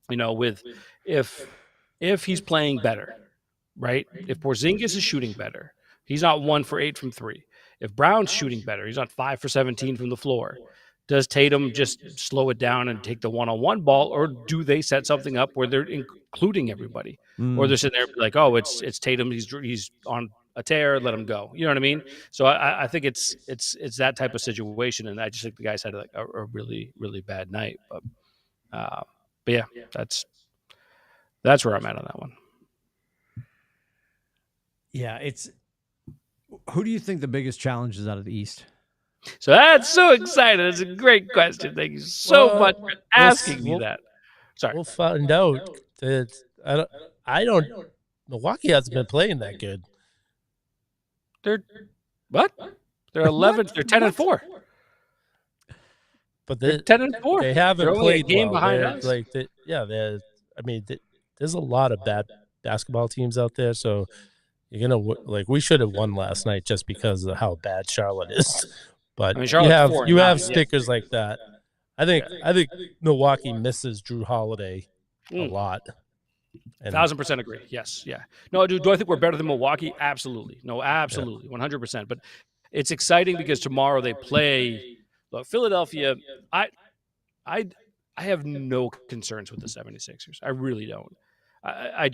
with if he's playing better, right? If Porzingis is shooting better, he's not 1 for 8 from 3. If Brown's shooting better, he's not 5 for 17 from the floor. Does Tatum just slow it down and take the one-on-one ball, or do they set something up where they're including everybody, or they're sitting there like, oh, it's Tatum, he's on a tear, let him go. You know what I mean? So I think it's that type of situation, and I just think the guys had a really, really bad night. But yeah, that's where I'm at on that one. Yeah, who do you think the biggest challenge is out of the East? So that's so exciting. It's a great question. Thank you so much for asking me that. Sorry. We'll find out. I don't. Milwaukee hasn't been playing that good. They're what? They're 11. They're 10-4. But they're 10-4. They haven't they're played only a game well. behind us. There's a lot of bad basketball teams out there. So you're gonna we should have won last night just because of how bad Charlotte is. But you have stickers like that. I think Milwaukee misses Drew Holiday a lot. 1,000% agree. Yes, yeah. No, do I think we're better than Milwaukee? Absolutely. No, absolutely, 100%. But it's exciting because tomorrow they play. Look, Philadelphia. I have no concerns with the 76ers. I really don't. I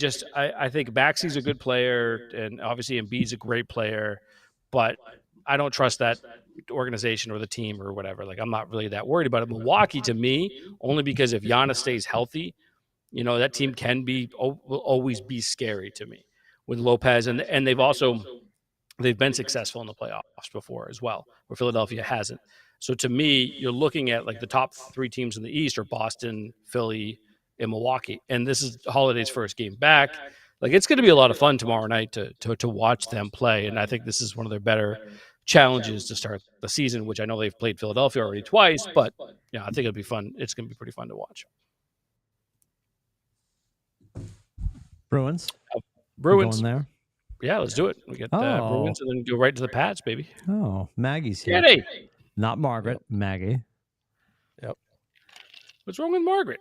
think Maxey's a good player, and obviously Embiid's a great player, but I don't trust that organization or the team or whatever. Like, I'm not really that worried about it. Milwaukee, to me, only because if Giannis stays healthy, that team will always be scary to me with Lopez, and they've been successful in the playoffs before as well, where Philadelphia hasn't. So to me, you're looking at like the top 3 teams in the East are Boston, Philly, and Milwaukee. And this is Holiday's first game back. Like, it's going to be a lot of fun tomorrow night to watch them play. And I think this is one of their better challenges to start the season, which I know they've played Philadelphia already twice, but I think it'll be fun. It's going to be pretty fun to watch. Bruins. Bruins. Going there. Yeah, let's do it. We get Bruins and then go right to the Pats, baby. Oh, Maggie's here. Kenny. Not Margaret, Maggie. Yep. What's wrong with Margaret?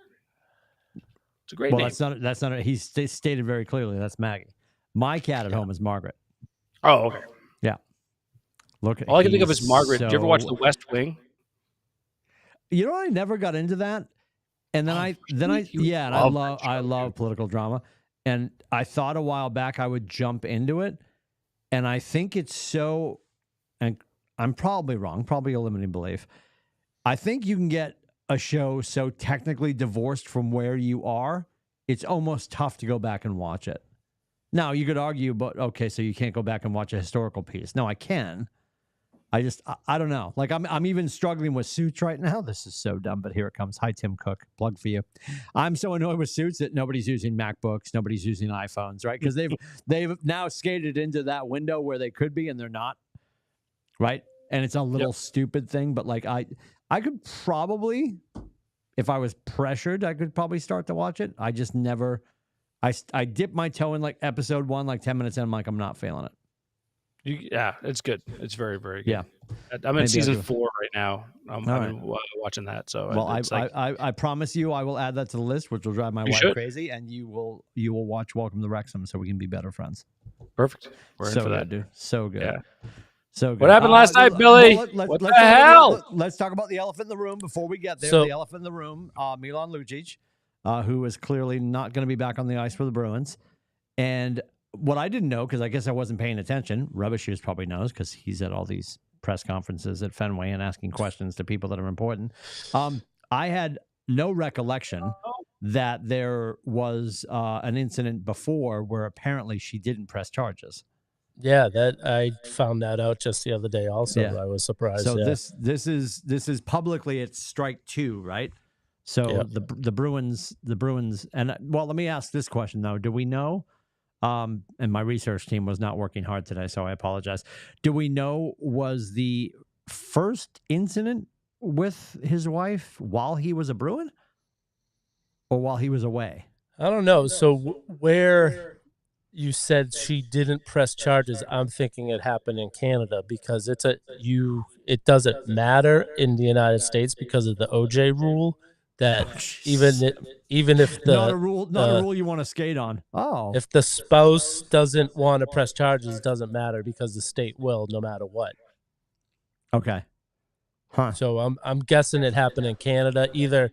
It's a great name. That's not. He stated very clearly that's Maggie. My cat at home is Margaret. Oh, okay. Yeah. Look. All I can think of is Margaret. Did you ever watch The West Wing? I never got into that. And then I love political drama. And I thought a while back I would jump into it. And I think it's so, and I'm probably wrong, probably a limiting belief. I think you can get a show so technically divorced from where you are, it's almost tough to go back and watch it. Now, you could argue, but okay, so you can't go back and watch a historical piece. No, I can. I don't know. Like, I'm even struggling with Suits right now. This is so dumb, but here it comes. Hi, Tim Cook. Plug for you. I'm so annoyed with Suits that nobody's using MacBooks, nobody's using iPhones, right? Because they've now skated into that window where they could be and they're not, right? And it's a little stupid thing, but like I could probably, if I was pressured, I could probably start to watch it. I just never. I dipped my toe in like episode 1, like 10 minutes in. I'm like, I'm not feeling it. Yeah, it's good. It's very, very good. Yeah, I'm in season 4 right now. I'm watching that. So well, I promise you, I will add that to the list, which will drive my wife crazy, and you will watch Welcome to Wrexham, so we can be better friends. Perfect. We're in for good, that, dude. So good. Yeah. So good. What happened last night, Billy? What the hell? Let's talk about the elephant in the room before we get there. So, the elephant in the room, Milan Lucic, who is clearly not going to be back on the ice for the Bruins, and. What I didn't know, because I guess I wasn't paying attention, Rubbish Shoes probably knows because he's at all these press conferences at Fenway and asking questions to people that are important. I had no recollection that there was an incident before where apparently she didn't press charges. Yeah, that I found that out just the other day. Also, I was surprised. So this is publicly it's strike 2, right? So the Bruins, and well, let me ask this question though: do we know? And my research team was not working hard today, so I apologize. Do we know was the first incident with his wife while he was a Bruin or while he was away? I don't know. So where you said she didn't press charges, I'm thinking it happened in Canada because it doesn't matter in the United States because of the OJ rule. That even if the not a rule you want to skate on. Oh, if the spouse doesn't want to press charges, it doesn't matter because the state will, no matter what. Okay. Huh. So I'm guessing it happened in Canada. Either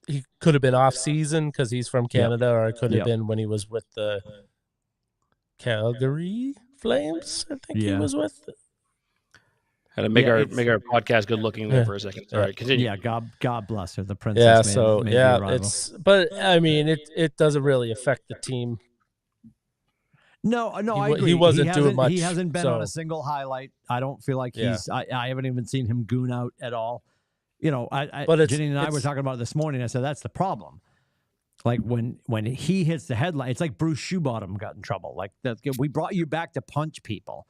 he could have been off season because he's from Canada, or it could have been when he was with the Calgary Flames. I think he was with. Had to make our podcast good looking there for a second. Sorry, continue. Yeah, God bless her, the princess. But I mean, it doesn't really affect the team. No, I agree. He wasn't doing much. He hasn't been on a single highlight. I don't feel like he's. I haven't even seen him goon out at all. But Jenny and I were talking about it this morning. I said that's the problem. Like when he hits the headline, it's like Bruce Shoebottom got in trouble. Like we brought you back to punch people.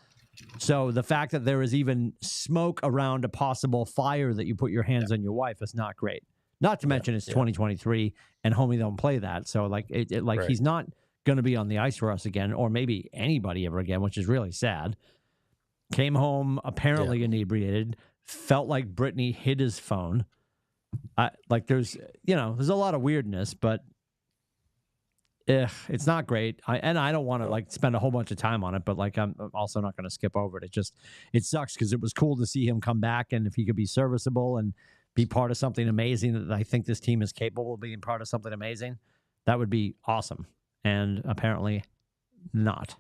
So the fact that there is even smoke around a possible fire that you put your hands on your wife is not great. Not to mention it's 2023 and homie don't play that. So like he's not going to be on the ice for us again, or maybe anybody ever again, which is really sad. Came home apparently inebriated. Felt like Brittany hid his phone. There's a lot of weirdness, but it's not great. I don't want to spend a whole bunch of time on it, but I'm also not going to skip over it. It sucks because it was cool to see him come back and if he could be serviceable and be part of something amazing, that I think this team is capable of being part of something amazing, that would be awesome. And apparently not.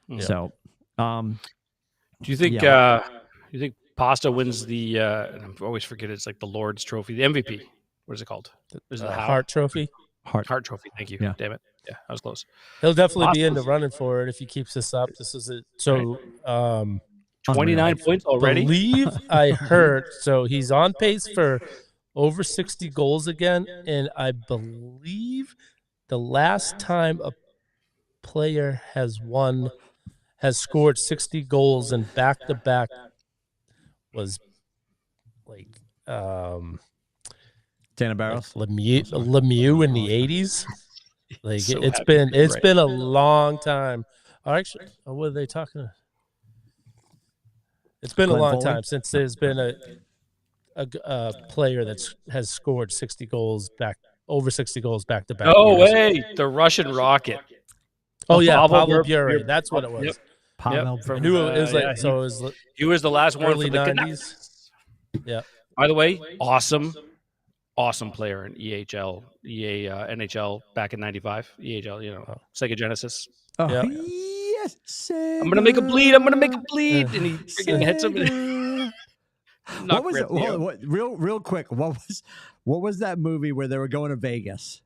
Yeah. So, do you think Pasta wins the? And I always forget it's like the Lord's Trophy, the MVP. What is it called? Is it the Hart Trophy? Hart Trophy. Thank you. Yeah. Damn it. Yeah, I was close. He'll definitely be in the running for it if he keeps this up. This is it. So, 29 points already. Believe I heard. So he's on pace for over 60 goals again, and I believe the last time a player has scored 60 goals in back-to-back was like Tana Barros, Lemieux in the 80s. Like So it's happy been you're right. been a long time. Actually, what are they talking about? It's been Glenn a long Foley? time since there's been a player has scored 60 goals over 60 goals back to back. No way. The Russian Rocket. Oh yeah, Pavel Pavel Bure. Bure. That's what it was. Yep. Pavel. Yep. From, I knew it was like yeah, so. It was he was the last one early for the 90s. Canucks. Yeah. By the way, awesome player in NHL back in '95. EHL, Sega Genesis. Oh, Yeah. yes. I'm gonna make a bleed. And he freaking hits him. What was it? Real quick? What was that movie where they were going to Vegas?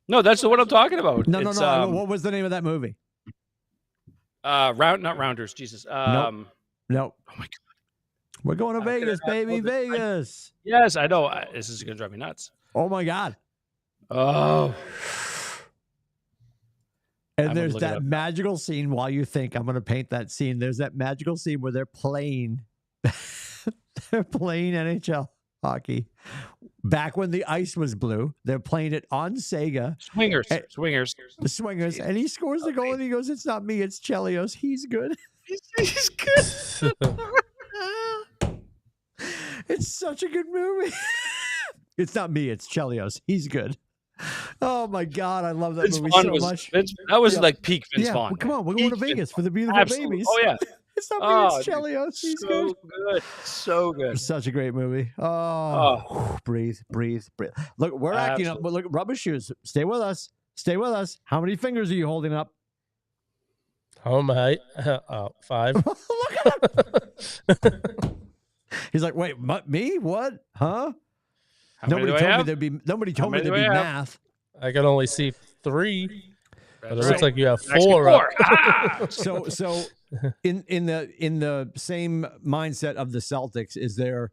No, that's what I'm talking about. No. What was the name of that movie? Not Rounders. Jesus. Nope. Oh my god. We're going to Vegas, baby, Vegas. Yes, I know. This is gonna drive me nuts. Oh my god. Oh. And there's that magical scene. While you think I'm going to paint that scene, there's that magical scene where they're playing NHL hockey. Back when the ice was blue, they're playing it on Sega. Swingers. The Swingers. And he scores the goal and he goes, "It's not me, it's Chelios. He's good." He's good. It's such a good movie. It's not me, it's Chelios. He's good. Oh my god, I love that Vince movie Vaughn so was, much. That was like peak Vince Vaughn. Well, come on, we're going to Vegas for the beautiful babies. Oh yeah. It's not me, it's Chelios. He's good. So good. It's such a great movie. Oh. Breathe. Look, we're acting up. But look, rubber shoes. Stay with us. How many fingers are you holding up? How am I? 5. Look at him. He's like, wait, me? What? Huh? Nobody told me there'd be math. I can only see 3. But it That's looks right. like you have 4. So in the same mindset of the Celtics, is there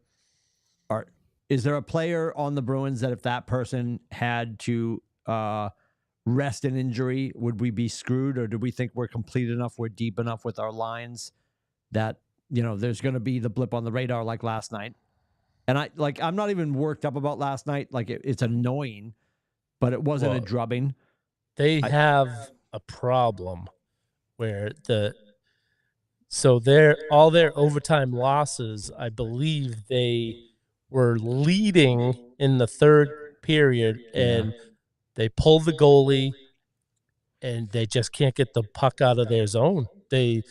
a player on the Bruins that if that person had to rest an injury, would we be screwed, or do we think we're complete enough, we're deep enough with our lines that there's going to be the blip on the radar like last night? And I'm not even worked up about last night. Like it's annoying, but it wasn't a drubbing. They have a problem where all their overtime losses, I believe they were leading in the third period and they pull the goalie and they just can't get the puck out of their zone. They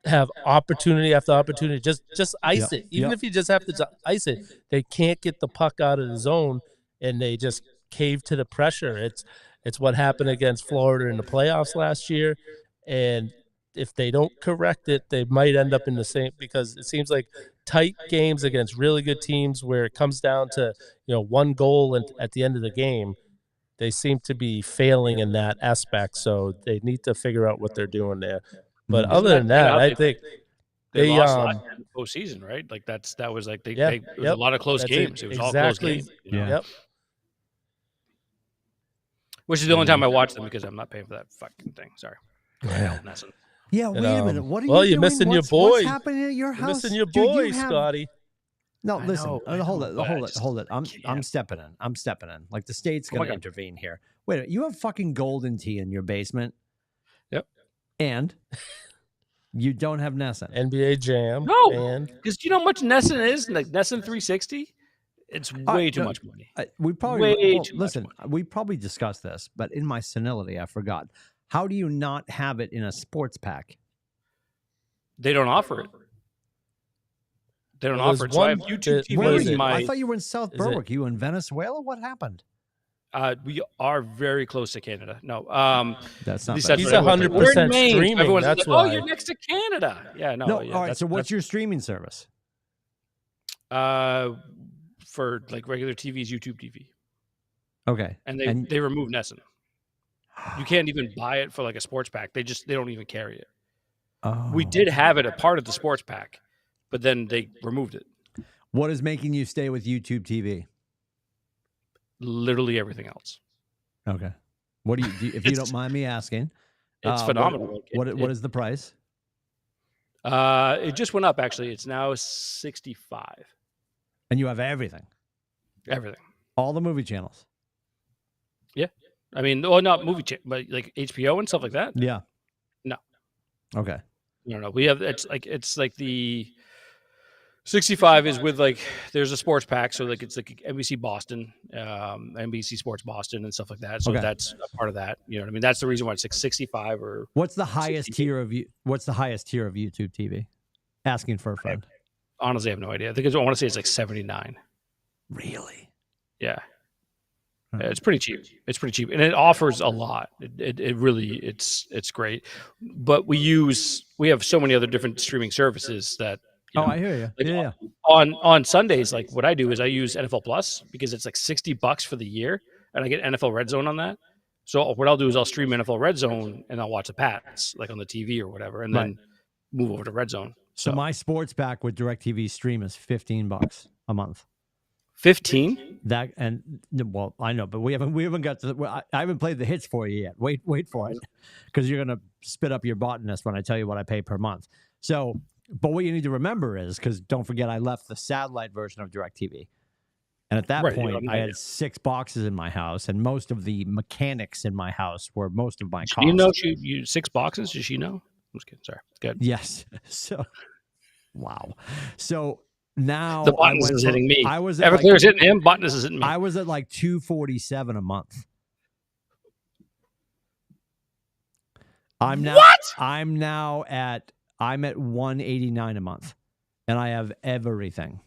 have opportunity after opportunity. Just ice it. Even if you just have to ice it, they can't get the puck out of the zone and they just cave to the pressure. It's what happened against Florida in the playoffs last year. And if they don't correct it, they might end up in the same, because it seems like tight games against really good teams where it comes down to, one goal and at the end of the game, they seem to be failing in that aspect. So they need to figure out what they're doing there. But other than that, I think they lost last year in the postseason, right? Like that was like it was a lot of close games. It was all close games. Yep. Which is the only time I watch them because I'm not paying for that fucking thing. Sorry. Yeah, wait a minute. What are you well, doing? You're missing your boy. What's happening at your house? You're missing your boy, Scotty. No, listen. Hold it. I'm stepping in. Like the state's going to intervene here. Wait a minute. You have fucking golden tea in your basement. Yep. And you don't have Nessun. NBA Jam. No. Because do you know how much Nessun is? Like Nessun 360? It's way too much money. We probably we probably discussed this, but in my senility, I forgot. How do you not have it in a sports pack? They don't offer it. They don't Well, there's offer it. So I have one YouTube that- Where were TV in you? my. I thought you were in South is it- Berwick. You in Venezuela? What happened? We are very close to Canada. No, That's at not least bad. that's He's what everyone 100% thinks. We're in Maine. streaming, Everyone's that's like, "Oh, why. you're next to Canada." Yeah, no. No, yeah, all right. So what's your streaming service? for like regular TVs, YouTube TV, Okay. and they remove Nessun. You can't even buy it for like a sports pack. They don't even carry it. We did have it a part of the sports pack, but then they removed it. What is making you stay with YouTube TV? Literally everything else. Okay. What do you if you don't mind me asking? It's phenomenal. What is the price? It just went up actually. It's now 65. And you have everything. Everything. All the movie channels. Yeah. I mean, well, not movie but like HBO and stuff like that. Yeah. No. Okay. No. We have it's like the 65 is with like there's a sports pack, so like it's like NBC Boston, NBC Sports Boston and stuff like that. So that's a part of that. You know what I mean? That's the reason why it's like 65 or What's the highest tier of What's the highest tier of YouTube TV? Asking for a friend. Honestly, I have no idea. I think I want to say it's like 79. Really? Yeah. Yeah, it's pretty cheap. It's pretty cheap, and it offers a lot. It really it's great. But we have so many other different streaming services that. You know, I hear you. like Yeah. On Sundays, like what I do is I use NFL Plus because it's like $60 for the year, and I get NFL Red Zone on that. So what I'll do is I'll stream NFL Red Zone and I'll watch the Pats like on the TV or whatever, and then move over to Red Zone. So my sports pack with DirecTV Stream is $15 a month. 15? That and well, I know, but we haven't got to. I haven't played the hits for you yet. Wait for it, because you're gonna spit up your botanist when I tell you what I pay per month. So, but what you need to remember is, because don't forget, I left the satellite version of DirecTV, and at that point, I had 6 boxes in my house, and most of the mechanics in my house were most of my costs. You know, you 6 boxes. Does she know? I'm just kidding. Sorry. Good. Yes. So, wow. So. Now the botanist is hitting me. I was Everclear's hitting him. Botanist is hitting me. I was at like $247 a month. I'm at $189 a month, and I have everything.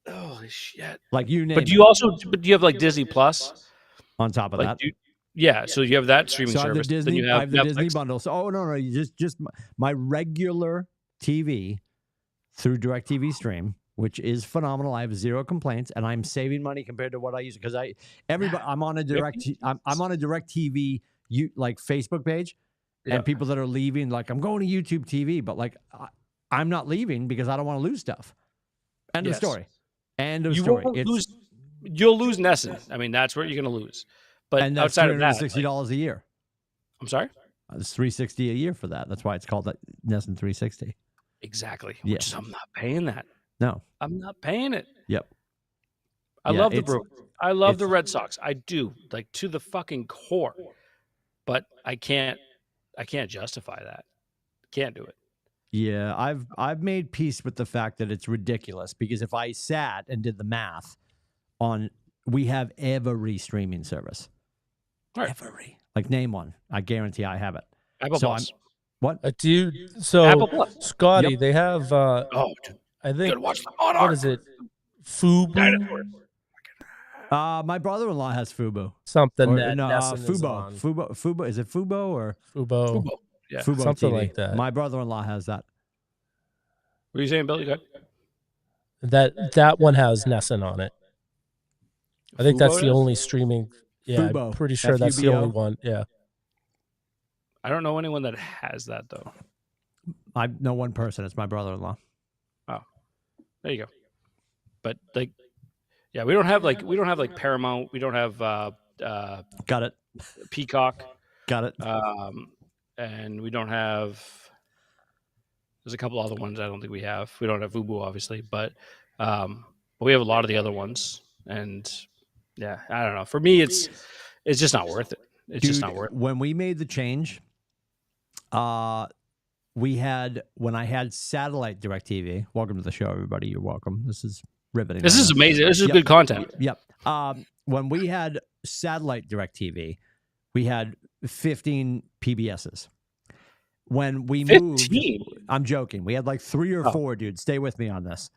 Holy shit! Like you name. But do you have like Disney Plus on top of that? Yeah, so you have that streaming so service. I have the Disney bundle. So no, just my regular TV. Through DirecTV Stream, which is phenomenal. I have 0 complaints, and I'm saving money compared to what I use, because I'm on a DirecTV like Facebook page, and people that are leaving, like, I'm going to YouTube TV, but like I'm not leaving because I don't want to lose stuff. End of story. End of story. You'll lose Nessun. I mean, that's what you're going to lose. But and that's outside of that, $360 a year. I'm sorry. It's $360 a year for that. That's why it's called Nessun 360. Exactly. Yeah. Which is, I'm not paying that. No. I'm not paying it. Yep. I love the Brewers. I love the Red Sox. I do, like, to the fucking core. But I can't justify that. Can't do it. Yeah, I've made peace with the fact that it's ridiculous, because if I sat and did the math on, we have every streaming service. Right. Every. Like, name one. I guarantee I have it. Apple Plus. What? Dude, so Apple Plus. Scotty, they have dude. I think Watch the what is it? Fubu? My brother-in-law has Fubu. Something Or, that no, Nessun is on. Fubo. Is it Fubo or Fubo. Yeah. Fubo Something TV? like that. My brother-in-law has that. What are you saying, Billy? Good. That one has Nessun on it. I think that's Fubo the does? only streaming. Yeah, Fubo. I'm pretty sure that's the FUBO? only one. Yeah. I don't know anyone that has that though. I know one person. It's my brother-in-law. Oh, there you go. But like, yeah, we don't have like Paramount. We don't have Got it. Peacock. Got it. And we don't have. There's a couple other ones I don't think we have. We don't have Fubu, obviously, but we have a lot of the other ones. And yeah, I don't know. For me, it's just not worth it. It's just not worth it. When we made the change, when I had satellite DirecTV. Welcome to the show, everybody. You're welcome. This is riveting. This is amazing. This is good content. Yep. When we had satellite DirecTV, we had 15 PBSs. when we 15? moved, I'm joking. We had like 3 or 4, dude. Stay with me on this.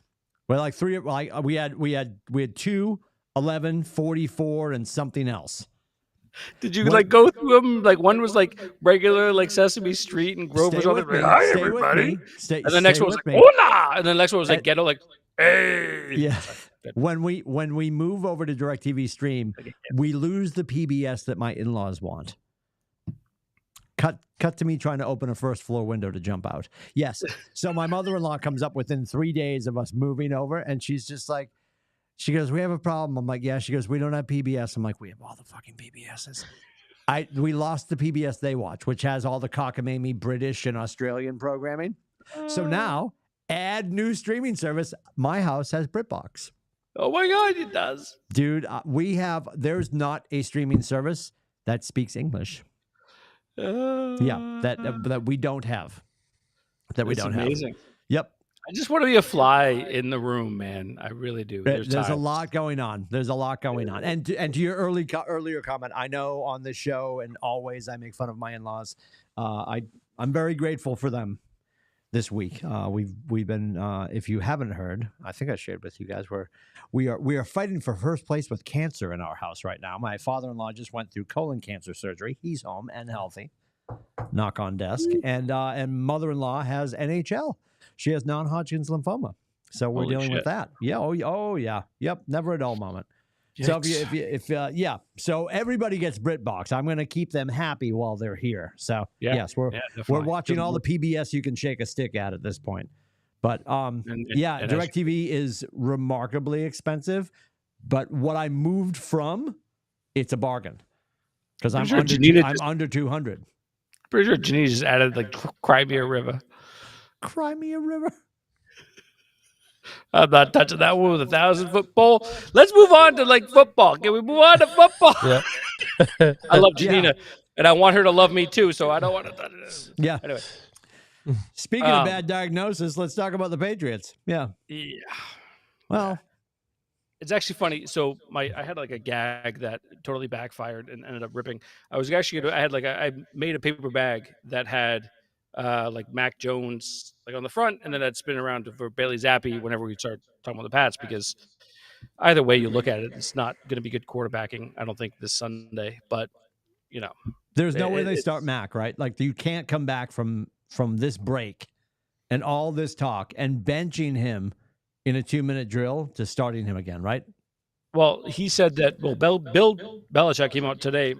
We had like 3. Like we had 2, 11, 44, and something else. Did you like go through them? Like one was like regular, like Sesame Street and Grover's on it. Like, hi everybody. And the next one was like hola, and the next one was like ghetto, like hey. Yeah. When we move over to DirecTV Stream, we lose the PBS that my in-laws want. Cut to me trying to open a first floor window to jump out. Yes. So my mother-in-law comes up within 3 days of us moving over, and she's just like, she goes, we have a problem. I'm like, yeah. She goes, we don't have PBS. I'm like, we have all the fucking PBSs. We lost the PBS they watch, which has all the cockamamie British and Australian programming. So now, add new streaming service. My house has BritBox. Oh my God, it does. Dude, there's not a streaming service that speaks English. Yeah, that we don't have. That we don't amazing. have. Yep. I just want to be a fly in the room, man. I really do. There's a lot going on. There's a lot going on. And to your earlier comment, I know on this show and always I make fun of my in-laws. I'm very grateful for them this week. We've been if you haven't heard, I think I shared with you guys we are fighting for first place with cancer in our house right now. My father-in-law just went through colon cancer surgery. He's home and healthy. Knock on desk. And mother-in-law has NHL. She has non-Hodgkin's lymphoma. So we're dealing with that. Yeah. Oh yeah. Yep. Never a dull moment. Yikes. So yeah. So everybody gets BritBox. I'm going to keep them happy while they're here. So yes, we're watching all the PBS you can shake a stick at this point. But DirecTV is remarkably expensive. But what I moved from, it's a bargain because I'm under 200. Pretty sure Janine just added like Crimea River. Crimea River. I'm not touching that one with a 1,000-foot pole. Let's move on to like football. Can we move on to football? Yeah. I love Janina, and I want her to love me too. So I don't want to touch it. Yeah. Anyway, speaking of bad diagnosis, let's talk about the Patriots. Yeah. Yeah. Well, it's actually funny. So I had like a gag that totally backfired and ended up ripping. I made a paper bag that had like Mac Jones like on the front, and then I'd spin around for Bailey Zappi whenever we start talking about the Pats, because either way you look at it, it's not going to be good quarterbacking, I don't think, this Sunday. But there's no way they start Mac, right? Like you can't come back from this break and all this talk and benching him in a 2-minute drill to starting him again, right? Well, he said that. Well, Bill Belichick came out today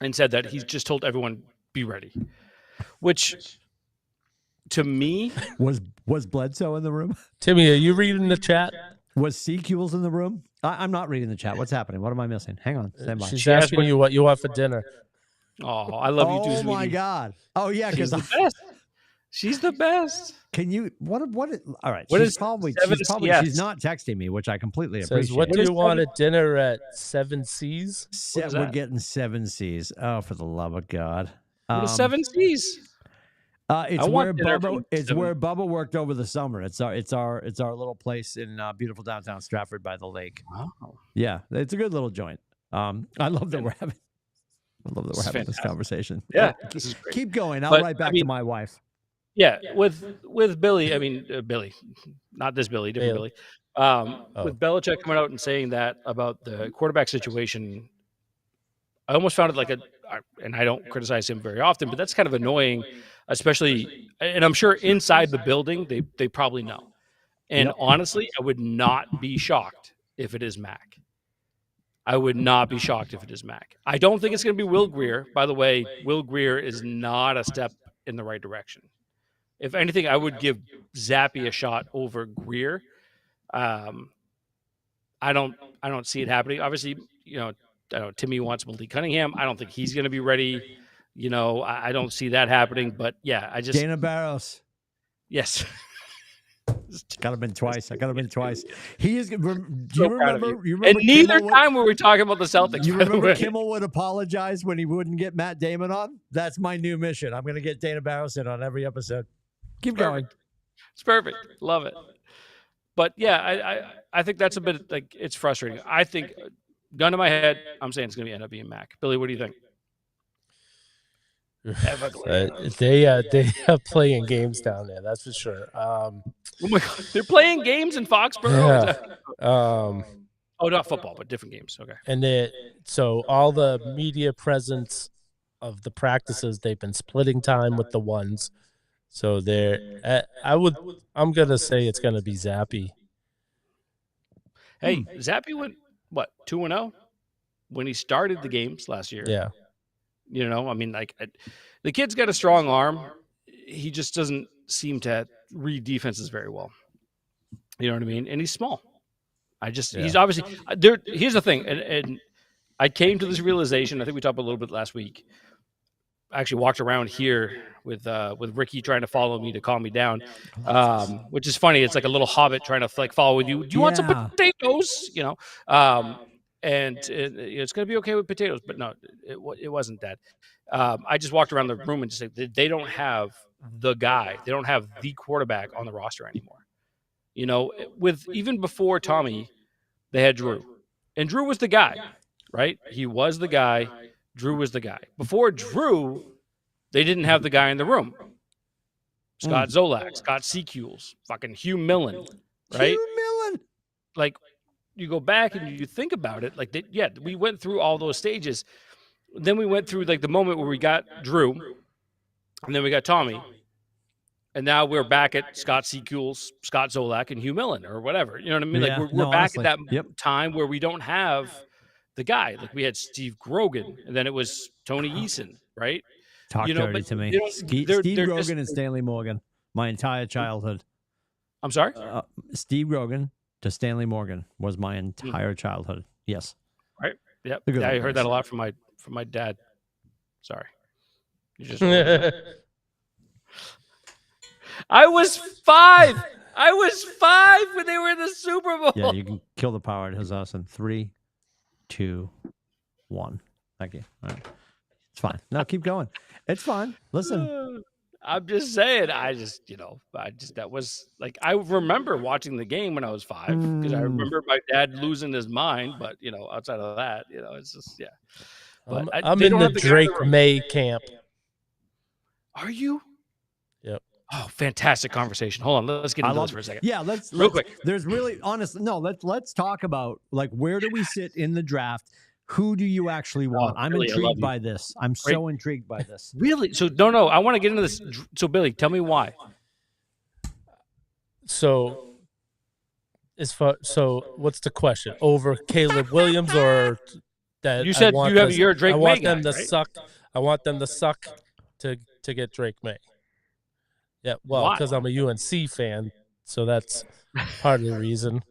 and said that he's just told everyone be ready. Which, to me, was Bledsoe in the room? Timmy, are you reading the chat? Was Sequels in the room? I'm not reading the chat. What's happening? What am I missing? Hang on. Stand by. She's asking you what you want for dinner. Oh, I love you too, sweetie. Oh my God. Oh yeah, because she's the best. Can you what? All right. She's not texting me, which I completely appreciate. What do you want at dinner at 7 C's? We're getting 7 C's. Oh, for the love of God. What is 7 C's? It's where Bubba worked over the summer. It's our little place in beautiful downtown Stratford by the lake. Wow. Yeah, it's a good little joint. I love that we're having this conversation. Yeah, keep going. I'll write back to my wife. Yeah, with Billy. I mean, Billy, not this Billy, different Billy. With Belichick coming out and saying that about the quarterback situation, I almost found it and I don't criticize him very often, but that's kind of annoying, especially, and I'm sure inside the building, they probably know. And honestly, I would not be shocked if it is Mac. I would not be shocked if it is Mac. I don't think it's going to be Will Grier. By the way, Will Grier is not a step in the right direction. If anything, I would give Zappi a shot over Grier. I don't see it happening. Obviously, Timmy wants Malik Cunningham. I don't think he's going to be ready. I don't see that happening. But yeah, Dana Barros. Yes. Got him in twice. I got him in twice. He is. Do you remember? And neither time were we talking about the Celtics. You remember Kimmel would apologize when he wouldn't get Matt Damon on? That's my new mission. I'm going to get Dana Barros in on every episode. Keep going. It's perfect. Love it. But yeah, I think that's a bit it's frustrating. I think, gun to my head, I'm saying it's going to end up being Mac. Billy, what do you think? Everglades. They are playing games down there. That's for sure. Oh my God, they're playing games in Foxborough. Yeah. Oh, not football, but different games. Okay. And so all the media presence of the practices, they've been splitting time with the ones. So I'm gonna say it's gonna be Zappy. Hey, Zappy went what 2-0 when he started the games last year. Yeah. I mean, like the kid's got a strong arm. He just doesn't seem to read defenses very well. You know what I mean? And he's small. He's obviously there. Here's the thing, and I came to this realization. I think we talked a little bit last week. I actually walked around here with Ricky trying to follow me to calm me down, which is funny. It's like a little hobbit trying to like follow with you. Do you want some potatoes? And it's going to be okay with potatoes, but no, it wasn't that. I just walked around the room and just said they don't have the guy. They don't have the quarterback on the roster anymore. With even before Tommy, they had Drew. And Drew was the guy, right? He was the guy. Drew was the guy. Before Drew, they didn't have the guy in the room. Scott Zolak, Scott Secules, fucking Hugh Millen, right? Hugh Millen. Like, you go back and you think about it, like, we went through all those stages. Then we went through, like, the moment where we got Drew, and then we got Tommy. And now we're back at Scott Secules, Scott Zolak, and Hugh Millen, or whatever. You know what I mean? Yeah, Like we're back honestly. at that time where we don't have the guy. Like we had Steve Grogan, and then it was Tony Eason, right? Talk dirty to me. Steve Grogan and Stanley Morgan. My entire childhood. I'm sorry? Steve Grogan to Stanley Morgan was my entire childhood. Yes. Right. Yep. Yeah, I heard that a lot from my dad. Sorry. You just. I was 5. I was 5 when they were in the Super Bowl. Yeah, you can kill the power at his house in 3, 2, 1. Thank you. All right. It's fine. No, keep going. It's fine. Listen. I'm just saying. That was like, I remember watching the game when I was 5 because I remember my dad losing his mind. But outside of that, it's just But I'm in the Drake May camp. Are you? Yep. Oh, fantastic conversation. Hold on, let's get into this for a second. Yeah, let's real quick. There's really let's talk about like where do we sit in the draft? Who do you actually want? I'm Billy, intrigued by this. I'm so intrigued by this. Really? So no, I want to get into this. So Billy, tell me why. So what's the question? Over Caleb Williams or that? You said you're a Drake May guy, right? I want them to suck to get Drake May. Yeah, well, because I'm a UNC fan, so that's part of the reason.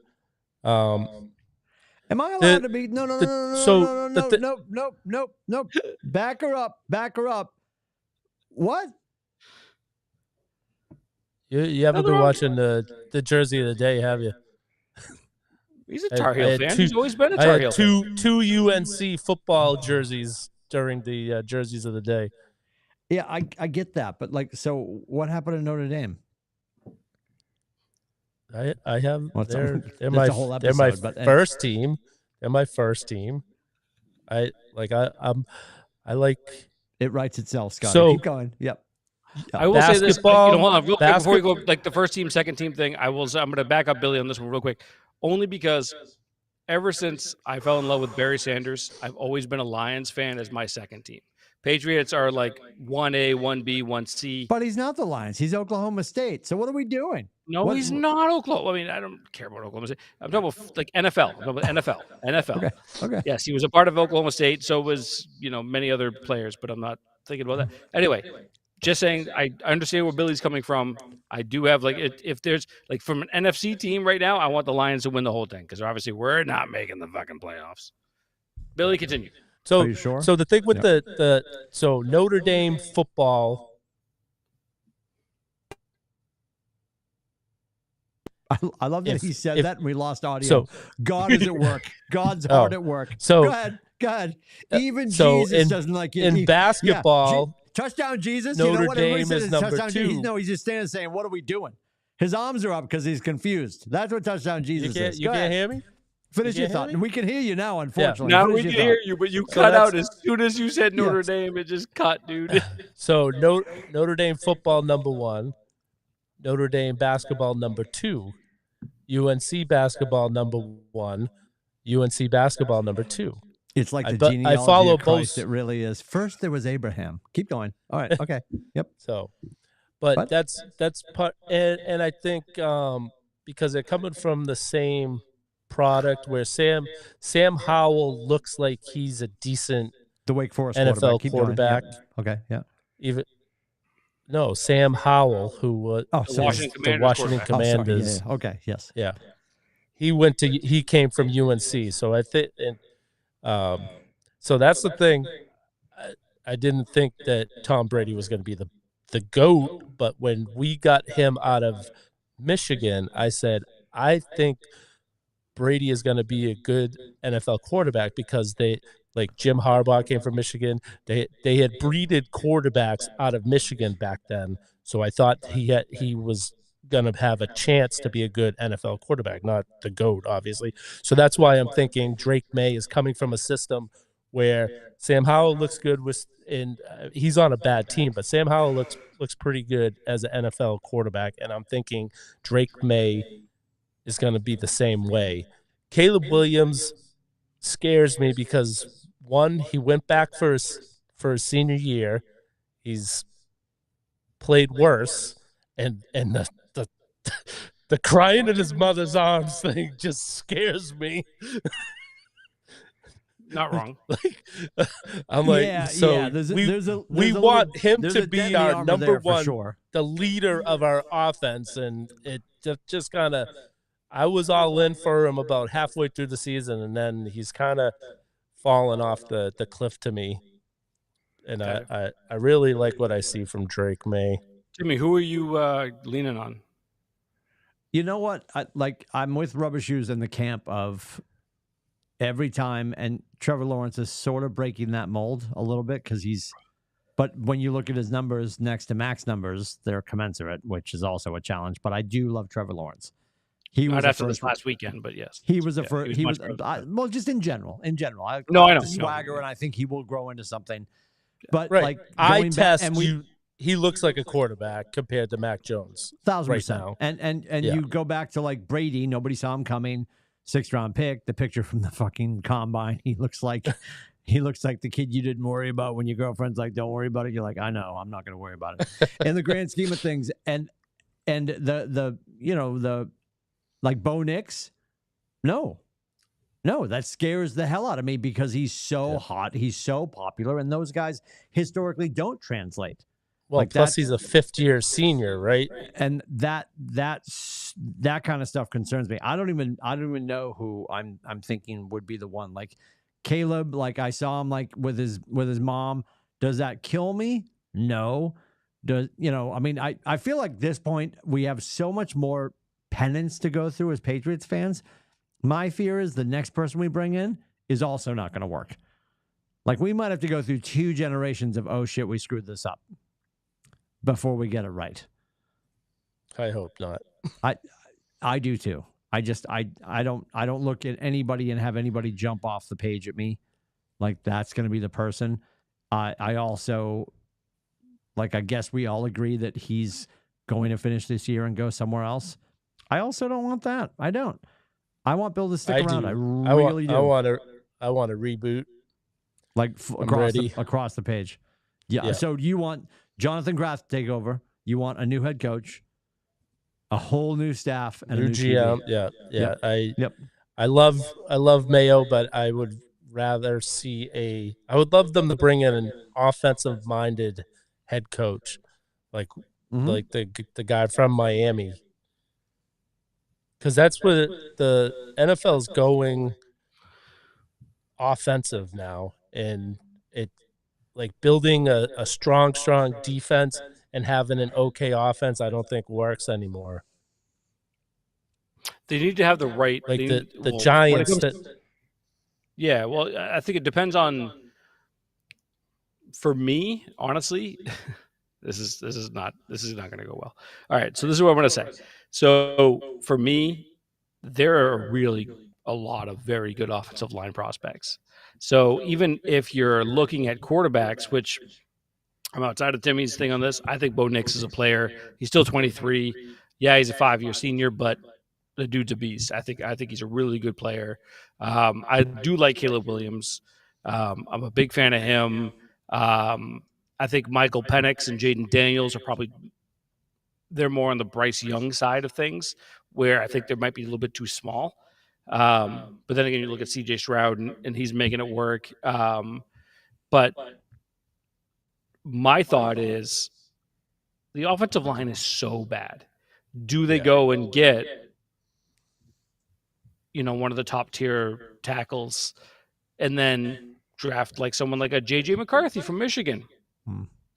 Am I allowed to be? No. Back her up. What? You haven't been watching the Jersey of the Day, have you? He's a Tar Heel fan. He's always been a Tar Heel fan. Two UNC football jerseys during the Jerseys of the Day. Yeah, I get that, but like, so what happened to Notre Dame? I have they're my first team. They're my first team. I like it writes itself, Scott. So, keep going. Yep. I will say this. Hold on, real quick, before we go like the first team, second team thing. I'm going to back up Billy on this one real quick, only because ever since I fell in love with Barry Sanders, I've always been a Lions fan as my second team. Patriots are like 1A, 1B, 1C. But he's not the Lions. He's Oklahoma State. So what are we doing? No, he's not Oklahoma. I mean, I don't care about Oklahoma State. I'm talking about like NFL. I'm talking about NFL. Okay. Yes, he was a part of Oklahoma State. So was, many other players, but I'm not thinking about that. Anyway, just saying, I understand where Billy's coming from. I do have like, if there's like from an NFC team right now, I want the Lions to win the whole thing because obviously we're not making the fucking playoffs. Billy, continue. So, are you sure? So the thing with so Notre Dame football. I love that he said that and we lost audio. So, God is at work. God's hard at work. So go ahead. Even Jesus doesn't like it. In basketball, touchdown Jesus. Notre Dame is number 2. No, he's just standing saying, "What are we doing?" His arms are up because he's confused. That's what touchdown Jesus is. You can't hear me? Finish You your can't thought. hear And me? we can hear you now, unfortunately. Now Finish we your can thought. hear you, but you So cut out that's- as soon as you said Notre Dame. It just cut, dude. So Notre Dame football number 1, Notre Dame basketball number 2, UNC basketball number 1, UNC basketball number 2. It's like the I genealogy follow of Christ. both. It really is. First, there was Abraham. Keep going. All right. Okay. Yep. So, but What? that's part, and I think because they're coming from the same product, where Sam Howell looks like he's a decent The Wake Forest NFL Keep quarterback. Going. Yep. Okay. Yeah. Even no, Sam Howell, who was The Washington the Commanders Washington quarterback. Oh, sorry. Commanders. Yeah. Okay. Yes. Yeah, he came from UNC, so I think, and so that's the thing. I didn't think that Tom Brady was going to be the GOAT, but when we got him out of Michigan, I said, I think Brady is going to be a good NFL quarterback, because like Jim Harbaugh came from Michigan. They had breeded quarterbacks out of Michigan back then. So I thought he was going to have a chance to be a good NFL quarterback, not the GOAT, obviously. So that's why I'm thinking Drake May is coming from a system where Sam Howell looks good he's on a bad team, but Sam Howell looks pretty good as an NFL quarterback, and I'm thinking Drake May is going to be the same way. Caleb Williams scares me because, one, he went back for his senior year. He's played worse, and the crying in his mother's arms thing just scares me. Not wrong. I'm like, we want him to be our number one, sure. the leader of our offense, and it just kind of, I was all in for him about halfway through the season, and then he's kind of fallen off the cliff to me. And Okay. I really like what I see from Drake May. Jimmy, who are you leaning on? You know what? I'm with Rubber Shoes in the camp of every time, and Trevor Lawrence is sort of breaking that mold a little bit, but when you look at his numbers next to Mac's numbers, they're commensurate, which is also a challenge. But I do love Trevor Lawrence. Not after this last weekend, but yes. He was well, just in general. I know. Swagger, and I think he will grow into something. But right. like eye test, he looks like a quarterback compared to Mac Jones. 1,000%. Now. And you go back to like Brady, nobody saw him coming. 6th round pick, the picture from the fucking combine. He looks like the kid you didn't worry about when your girlfriend's like, don't worry about it. You're like, I know, I'm not going to worry about it. In the grand scheme of things, and the like Bo Nix, no, that scares the hell out of me, because he's so hot, he's so popular, and those guys historically don't translate. Well, like plus he's a 5th-year senior, right? And that kind of stuff concerns me. I don't even know who I'm thinking would be the one. Like Caleb, like I saw him like with his mom. Does that kill me? No. I feel like at this point we have so much more penance to go through as Patriots fans. My fear is the next person we bring in is also not going to work. Like we might have to go through 2 generations of, oh shit, we screwed this up, before we get it right. I hope not. I do too. I don't look at anybody and have anybody jump off the page at me like that's going to be the person. I also, like, I guess we all agree that he's going to finish this year and go somewhere else. I also don't want that. I don't. I want Bill to stick around. I really do. I want a reboot. Like across the page. Yeah. So you want Jonathan Graff to take over. You want a new head coach, a whole new staff, and a new GM. Yeah. I love Mayo, but I would rather see I would love them to bring in an offensive minded head coach, like the guy from Miami, because that's what the NFL is going offensive now, and it. Like building a strong defense and having an okay offense, I don't think works anymore. They need to have the right, like the Giants. Yeah, well, I think it depends on. For me, honestly, this is not going to go well. All right, so this is what I'm going to say. So for me, there are really a lot of very good offensive line prospects. So even if you're looking at quarterbacks, which I'm outside of Timmy's thing on this, I think Bo Nix is a player. He's still 23. Yeah, he's a 5-year senior, but the dude's a beast. I think he's a really good player. I do like Caleb Williams. I'm a big fan of him. I think Michael Penix and Jaden Daniels are probably they're more on the Bryce Young side of things, where I think they might be a little bit too small. But then again, you look at C.J. Stroud, and he's making it work. But my thought is the offensive line is so bad. Do they go and get, one of the top tier tackles and then draft like someone like a J.J. McCarthy from Michigan?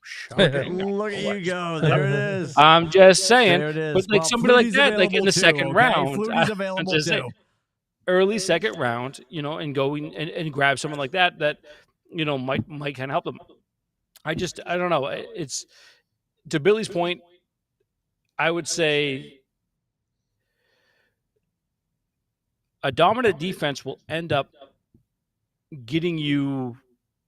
Shocking. Look at you go. There it is. I'm just saying. There it is. But like somebody like that, like in the second round, Flutie's available too. Early second round, and going and grab someone like that might kind of help them. I don't know. It's to Billy's point. I would say a dominant defense will end up getting you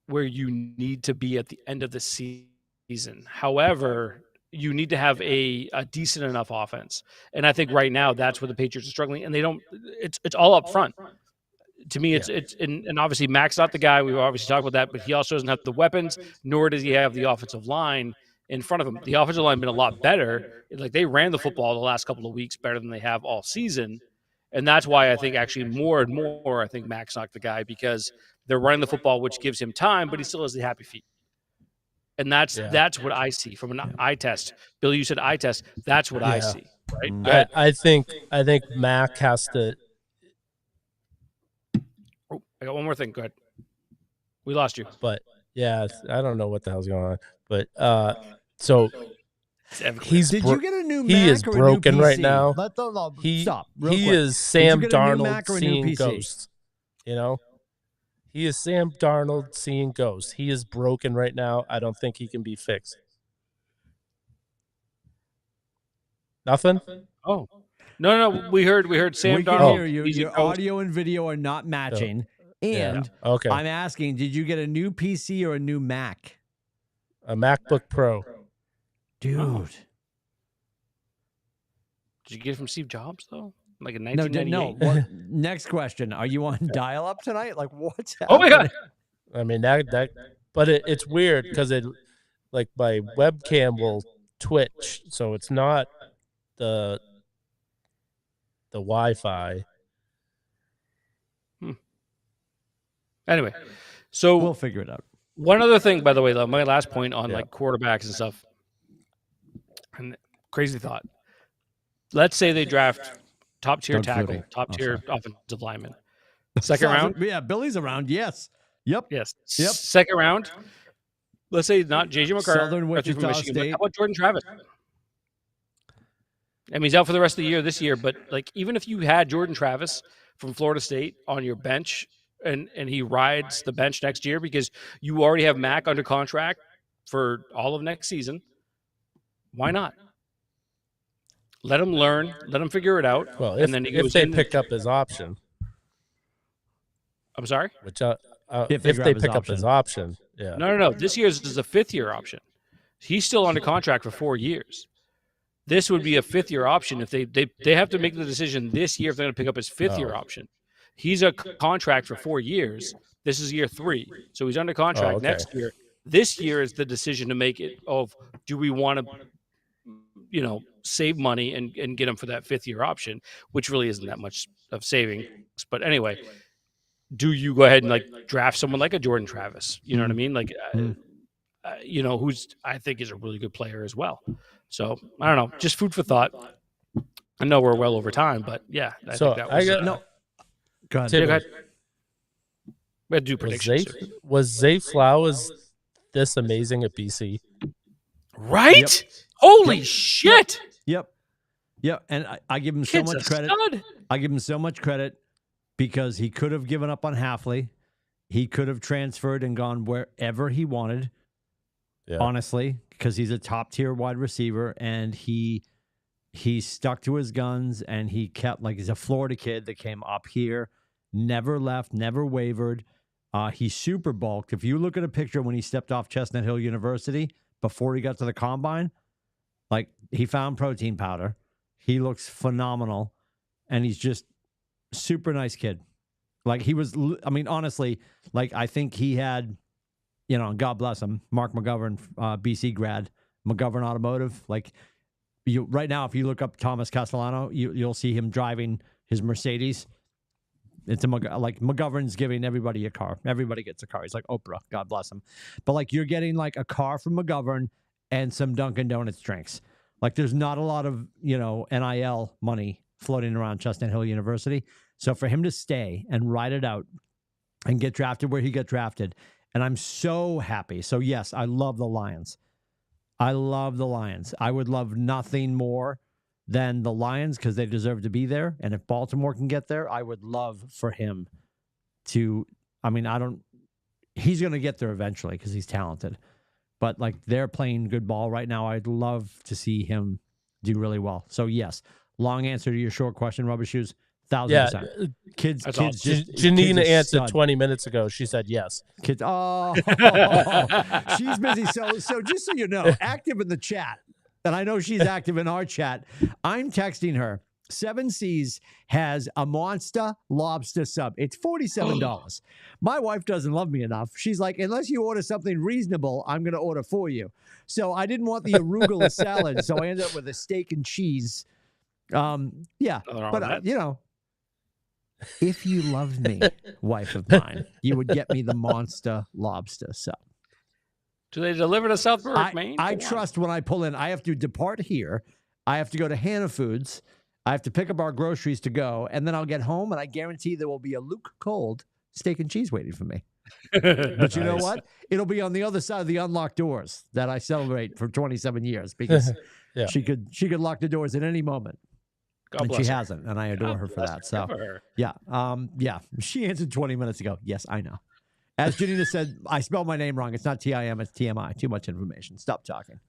where you need to be at the end of the season. However, you need to have a decent enough offense. And I think right now that's where the Patriots are struggling. And they don't it's all up front. To me, it's and obviously Mac's not the guy. We've obviously talked about that, but he also doesn't have the weapons, nor does he have the offensive line in front of him. The offensive line has been a lot better. Like they ran the football the last couple of weeks better than they have all season. And that's why I think actually more and more, I think Mac's not the guy, because they're running the football, which gives him time, but he still has the happy feet. And that's what I see from an eye test. Billy, you said eye test. That's what I see. Right? I think Mac has to. Oh, I got one more thing. Go ahead. We lost you. But yeah, I don't know what the hell's going on. But so he's Did you get a new Mac he is or a broken new PC? right now. Stop. He quick. is Sam Did you get a new Darnold Mac or a new seeing PC? ghosts. He is Sam Darnold seeing ghosts. He is broken right now. I don't think he can be fixed. Nothing? Oh. No. We heard Sam We can Darnold. hear you. Your audio and video are not matching. And Okay. I'm asking, did you get a new PC or a new Mac? A MacBook Pro. Dude. Oh. Did you get it from Steve Jobs, though? Like in 1998? No. What, next question. Are you on dial-up tonight? Like, what's happening? Oh, my God. I mean, but it's weird because like my webcam will twitch, so it's not the Wi-Fi. Anyway, so we'll figure it out. One other thing, by the way, though, my last point on like quarterbacks and stuff, and crazy thought. Let's say they draft top tier tackle, top tier offensive lineman. Second round? Yeah, Billy's around. Yes. Yep. Yes. Yep. Second round. Let's say not J.J. McCarthy Southern Wichita from Michigan, State. but how about Jordan Travis? I mean, he's out for the rest of the year this year, but like even if you had Jordan Travis from Florida State on your bench and he rides the bench next year because you already have Mac under contract for all of next season, why not? Let him learn, let him figure it out. Well, and then if they pick up his option. I'm sorry? Which if they pick up his option. Yeah. No. This year's is a 5th-year option. He's still under contract for 4 years. This would be a 5th-year option if they have to make the decision this year if they're going to pick up his 5th-year option. He's a contract for 4 years. This is year 3. So he's under contract next year. This year is the decision to make it of do we want to, save money and get him for that 5th-year option, which really isn't that much of savings. But anyway, do you go ahead and like draft someone like a Jordan Travis? You know what I mean? Like, who's I think is a really good player as well. So I don't know, just food for thought. I know we're well over time, but yeah. I think that was, Go ahead. Go ahead. We had to do predictions. Was Zay Flowers this amazing at BC? Right? Yep. Holy shit! Yep. And I give him so much credit. I give him so much credit because he could have given up on Halfley. He could have transferred and gone wherever he wanted. Yeah. Honestly, because he's a top tier wide receiver and he stuck to his guns and he kept he's a Florida kid that came up here never left, never wavered. He's super bulked. If you look at a picture when he stepped off Chestnut Hill University before he got to the combine, like he found protein powder. He looks phenomenal, and he's just super nice kid. Like he was, I mean, honestly, like I think he had, you know, God bless him, Mark McGovern, BC grad, McGovern Automotive. Like you right now, if you look up Thomas Castellano, you'll see him driving his Mercedes. It's like McGovern's giving everybody a car. Everybody gets a car. He's like Oprah, God bless him. But like you're getting like a car from McGovern and some Dunkin' Donuts drinks. Like there's not a lot of, you know, NIL money floating around Chestnut Hill University. So for him to stay and ride it out and get drafted where he got drafted, and I'm so happy. So yes, I love the Lions. I love the Lions. I would love nothing more than the Lions because they deserve to be there. And if Baltimore can get there, I would love for him to, I mean, he's going to get there eventually because he's talented. But like they're playing good ball right now. I'd love to see him do really well. So yes, long answer to your short question, Rubber Shoes. 1,000%. Kids. Awesome. Janine Janine answered 20 minutes ago. She said yes. Kids. Oh, she's busy. So just so you know, active in the chat, and I know she's active in our chat. I'm texting her. 7 Seas has a monster lobster sub. It's $47. My wife doesn't love me enough. She's like, unless you order something reasonable, I'm going to order for you. So I didn't want the arugula salad, so I ended up with a steak and cheese. Yeah, but you know, if you loved me, wife of mine, you would get me the monster lobster sub. Do they deliver to South Berwick, Maine? I trust when I pull in, I have to depart here. I have to go to Hannah Foods. I have to pick up our groceries to go, and then I'll get home, and I guarantee there will be a Luke Cold steak and cheese waiting for me. But you know what? It'll be on the other side of the unlocked doors that I celebrate for 27 years because she could lock the doors at any moment. God bless she her. hasn't, and I adore her for that. So, yeah. She answered 20 minutes ago. Yes, I know. As Janina said, I spelled my name wrong. It's not TIM, it's TMI. Too much information. Stop talking.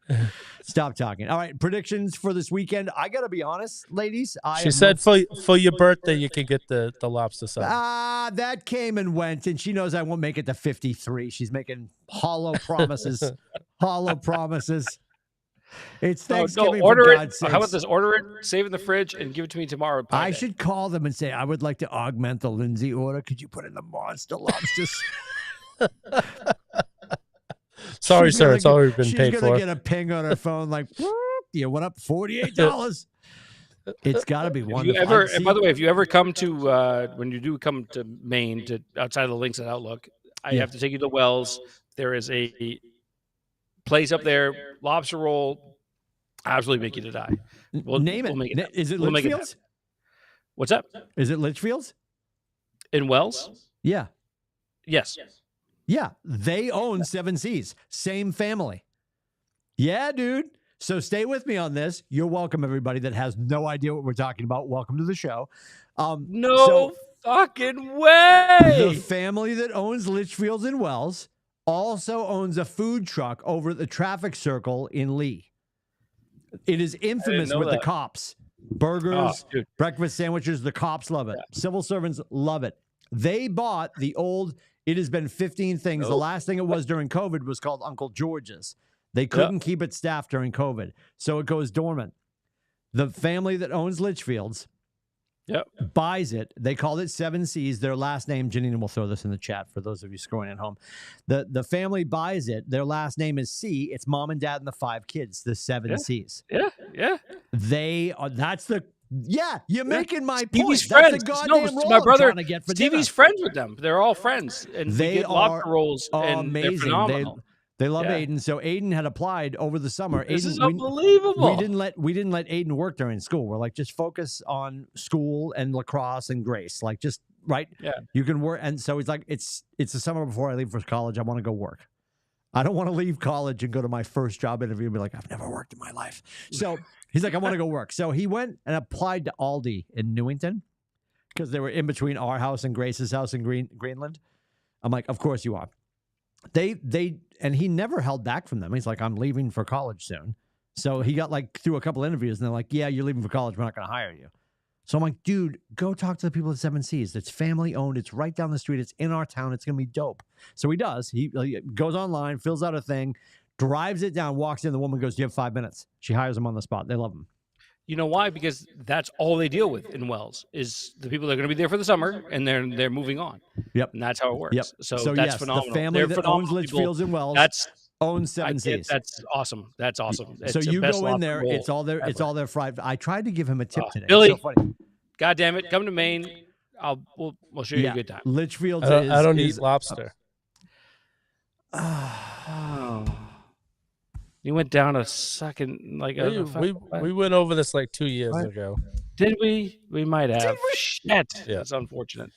Stop talking. All right, predictions for this weekend. I got to be honest, ladies. She said for your birthday, you can get the lobster sub. That came and went, and she knows I won't make it to 53. She's making hollow promises. Hollow promises. It's Thanksgiving. Order for it. God's sakes. How about this? Order it, save it in the fridge, and give it to me tomorrow. I should call them and say, I would like to augment the Lindsay order. Could you put in the monster lobsters? Sorry, sir. It's already been paid for. She's going to get a ping on her phone like, you went up $48. It's got to be wonderful. By the way, if you ever come to, when you do come to Maine, to outside of the links at Outlook, I have to take you to Wells. There is a place up there, lobster roll, absolutely make you to die. Name it. Is it Litchfield's? What's up? Is it Litchfield's? In Wells? Yeah. Yes. Yeah. They own 7 Seas. Same family. Yeah, dude. So stay with me on this. You're welcome, everybody that has no idea what we're talking about. Welcome to the show. Fucking way. The family that owns Litchfield's in Wells also owns a food truck over at the traffic circle in Lee. It is infamous with the cops. Burgers, breakfast sandwiches, the cops love it. Civil servants love it. They bought the old, it has been 15 things. The last thing it was during COVID was called Uncle George's. They couldn't keep it staffed during COVID, so it goes dormant. The family that owns Litchfield's buys it. They called it 7 Seas. Their last name, Janina will throw this in the chat for those of you scrolling at home. The family buys it. Their last name is C. It's mom and dad and the 5 kids, the 7 Seas. Yeah. They are, that's the, you're making my Stevie's point. Friends. That's the goddamn role my brother, I'm trying to get for Stevie's dinner. friends with them. They're all friends. And they get lobster rolls, and amazing. they're phenomenal. They love Aiden. So Aiden had applied over the summer. This is unbelievable. We didn't let Aiden work during school. We're like, just focus on school and lacrosse and Grace. Like, just right. Yeah. You can work. And so he's like, it's the summer before I leave for college. I want to go work. I don't want to leave college and go to my first job interview and be like, I've never worked in my life. So he's like, I want to go work. So he went and applied to Aldi in Newington because they were in between our house and Grace's house in Greenland. I'm like, of course you are. And he never held back from them. He's like, I'm leaving for college soon. So he got like through a couple interviews and they're like, yeah, you're leaving for college. We're not going to hire you. So I'm like, dude, go talk to the people at Seven Seas. It's family owned. It's right down the street. It's in our town. It's going to be dope. So he does. He goes online, fills out a thing, drives it down, walks in. The woman goes, do you have 5 minutes? She hires him on the spot. They love him. You know why? Because that's all they deal with in Wells is the people that are going to be there for the summer, and they're moving on. Yep. And that's how it works. Yep. So yes, that's phenomenal. The family that owns Litchfields and Wells owns Seven Seas. That's awesome. That's awesome. So you go in there. It's all their. It's all their fried. I tried to give him a tip today. Billy, so funny. God damn it, come to Maine. We'll show you a good time. Litchfields. I don't eat lobster. You went down a second, like we went over this like 2 years ago. Did we? We might have. Shit, that's unfortunate.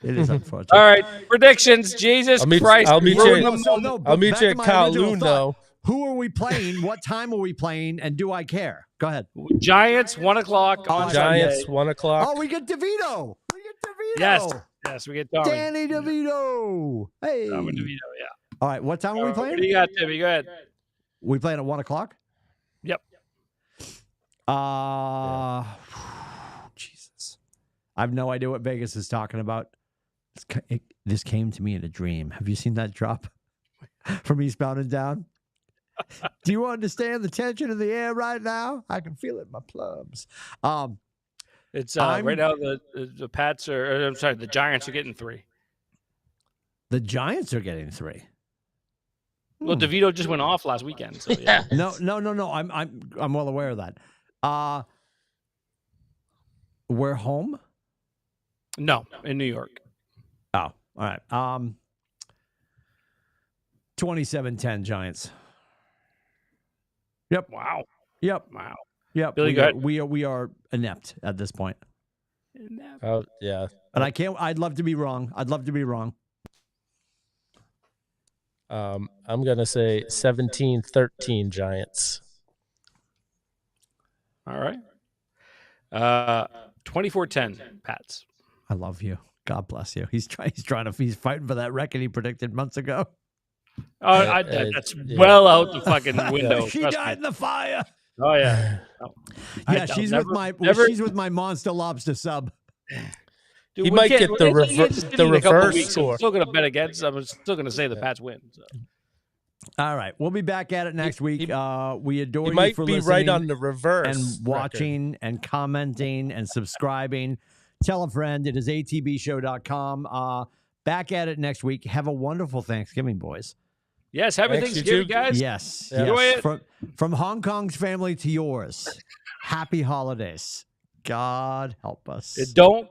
It is unfortunate. All right, predictions. Jesus Christ! I'll meet you. I'll meet you at Kowloon, though. Who are we playing? What time are we playing? And do I care? Go ahead. Giants 1 o'clock on Giants Sunday. 1 o'clock. Oh, we get DeVito. Yes, we get Tommy. Danny DeVito. Hey, Tommy DeVito. Yeah. All right, what time are we playing? What do you got, Timmy? Go ahead. We playing at 1 o'clock. Yep. Jesus, I have no idea what Vegas is talking about. This came to me in a dream. Have you seen that drop from Eastbound and Down? Do you understand the tension in the air right now? I can feel it in my plums. It's right now the Pats are. I'm sorry, the Giants are getting 3. The Giants are getting 3. Well, DeVito just went off last weekend. So yeah. No. I'm well aware of that. We're home. No, in New York. Oh, all right. 27-10 Giants. Yep. Wow. Yep. Wow. Yep. Billy, go ahead. We are inept at this point. Oh yeah. And I'd love to be wrong. I'm gonna say 17-13 Giants. All right. 24-10 Pats. I love you. God bless you. He's fighting for that record he predicted months ago. Oh, that's well out the fucking window. She died in the fire. Oh yeah. Yeah, she's with my monster lobster sub. Dude, he might get the reverse score. I'm still going to bet against. I'm still going to say the Pats win. So. All right, we'll be back at it next week. We adore you might for be listening right on the reverse and watching and commenting and subscribing. Tell a friend. It is atbshow.com. Back at it next week. Have a wonderful Thanksgiving, boys. Yes, happy Thanksgiving, guys. Yes, yeah. Yes. From Hong Kong's family to yours. Happy holidays. God help us. Don't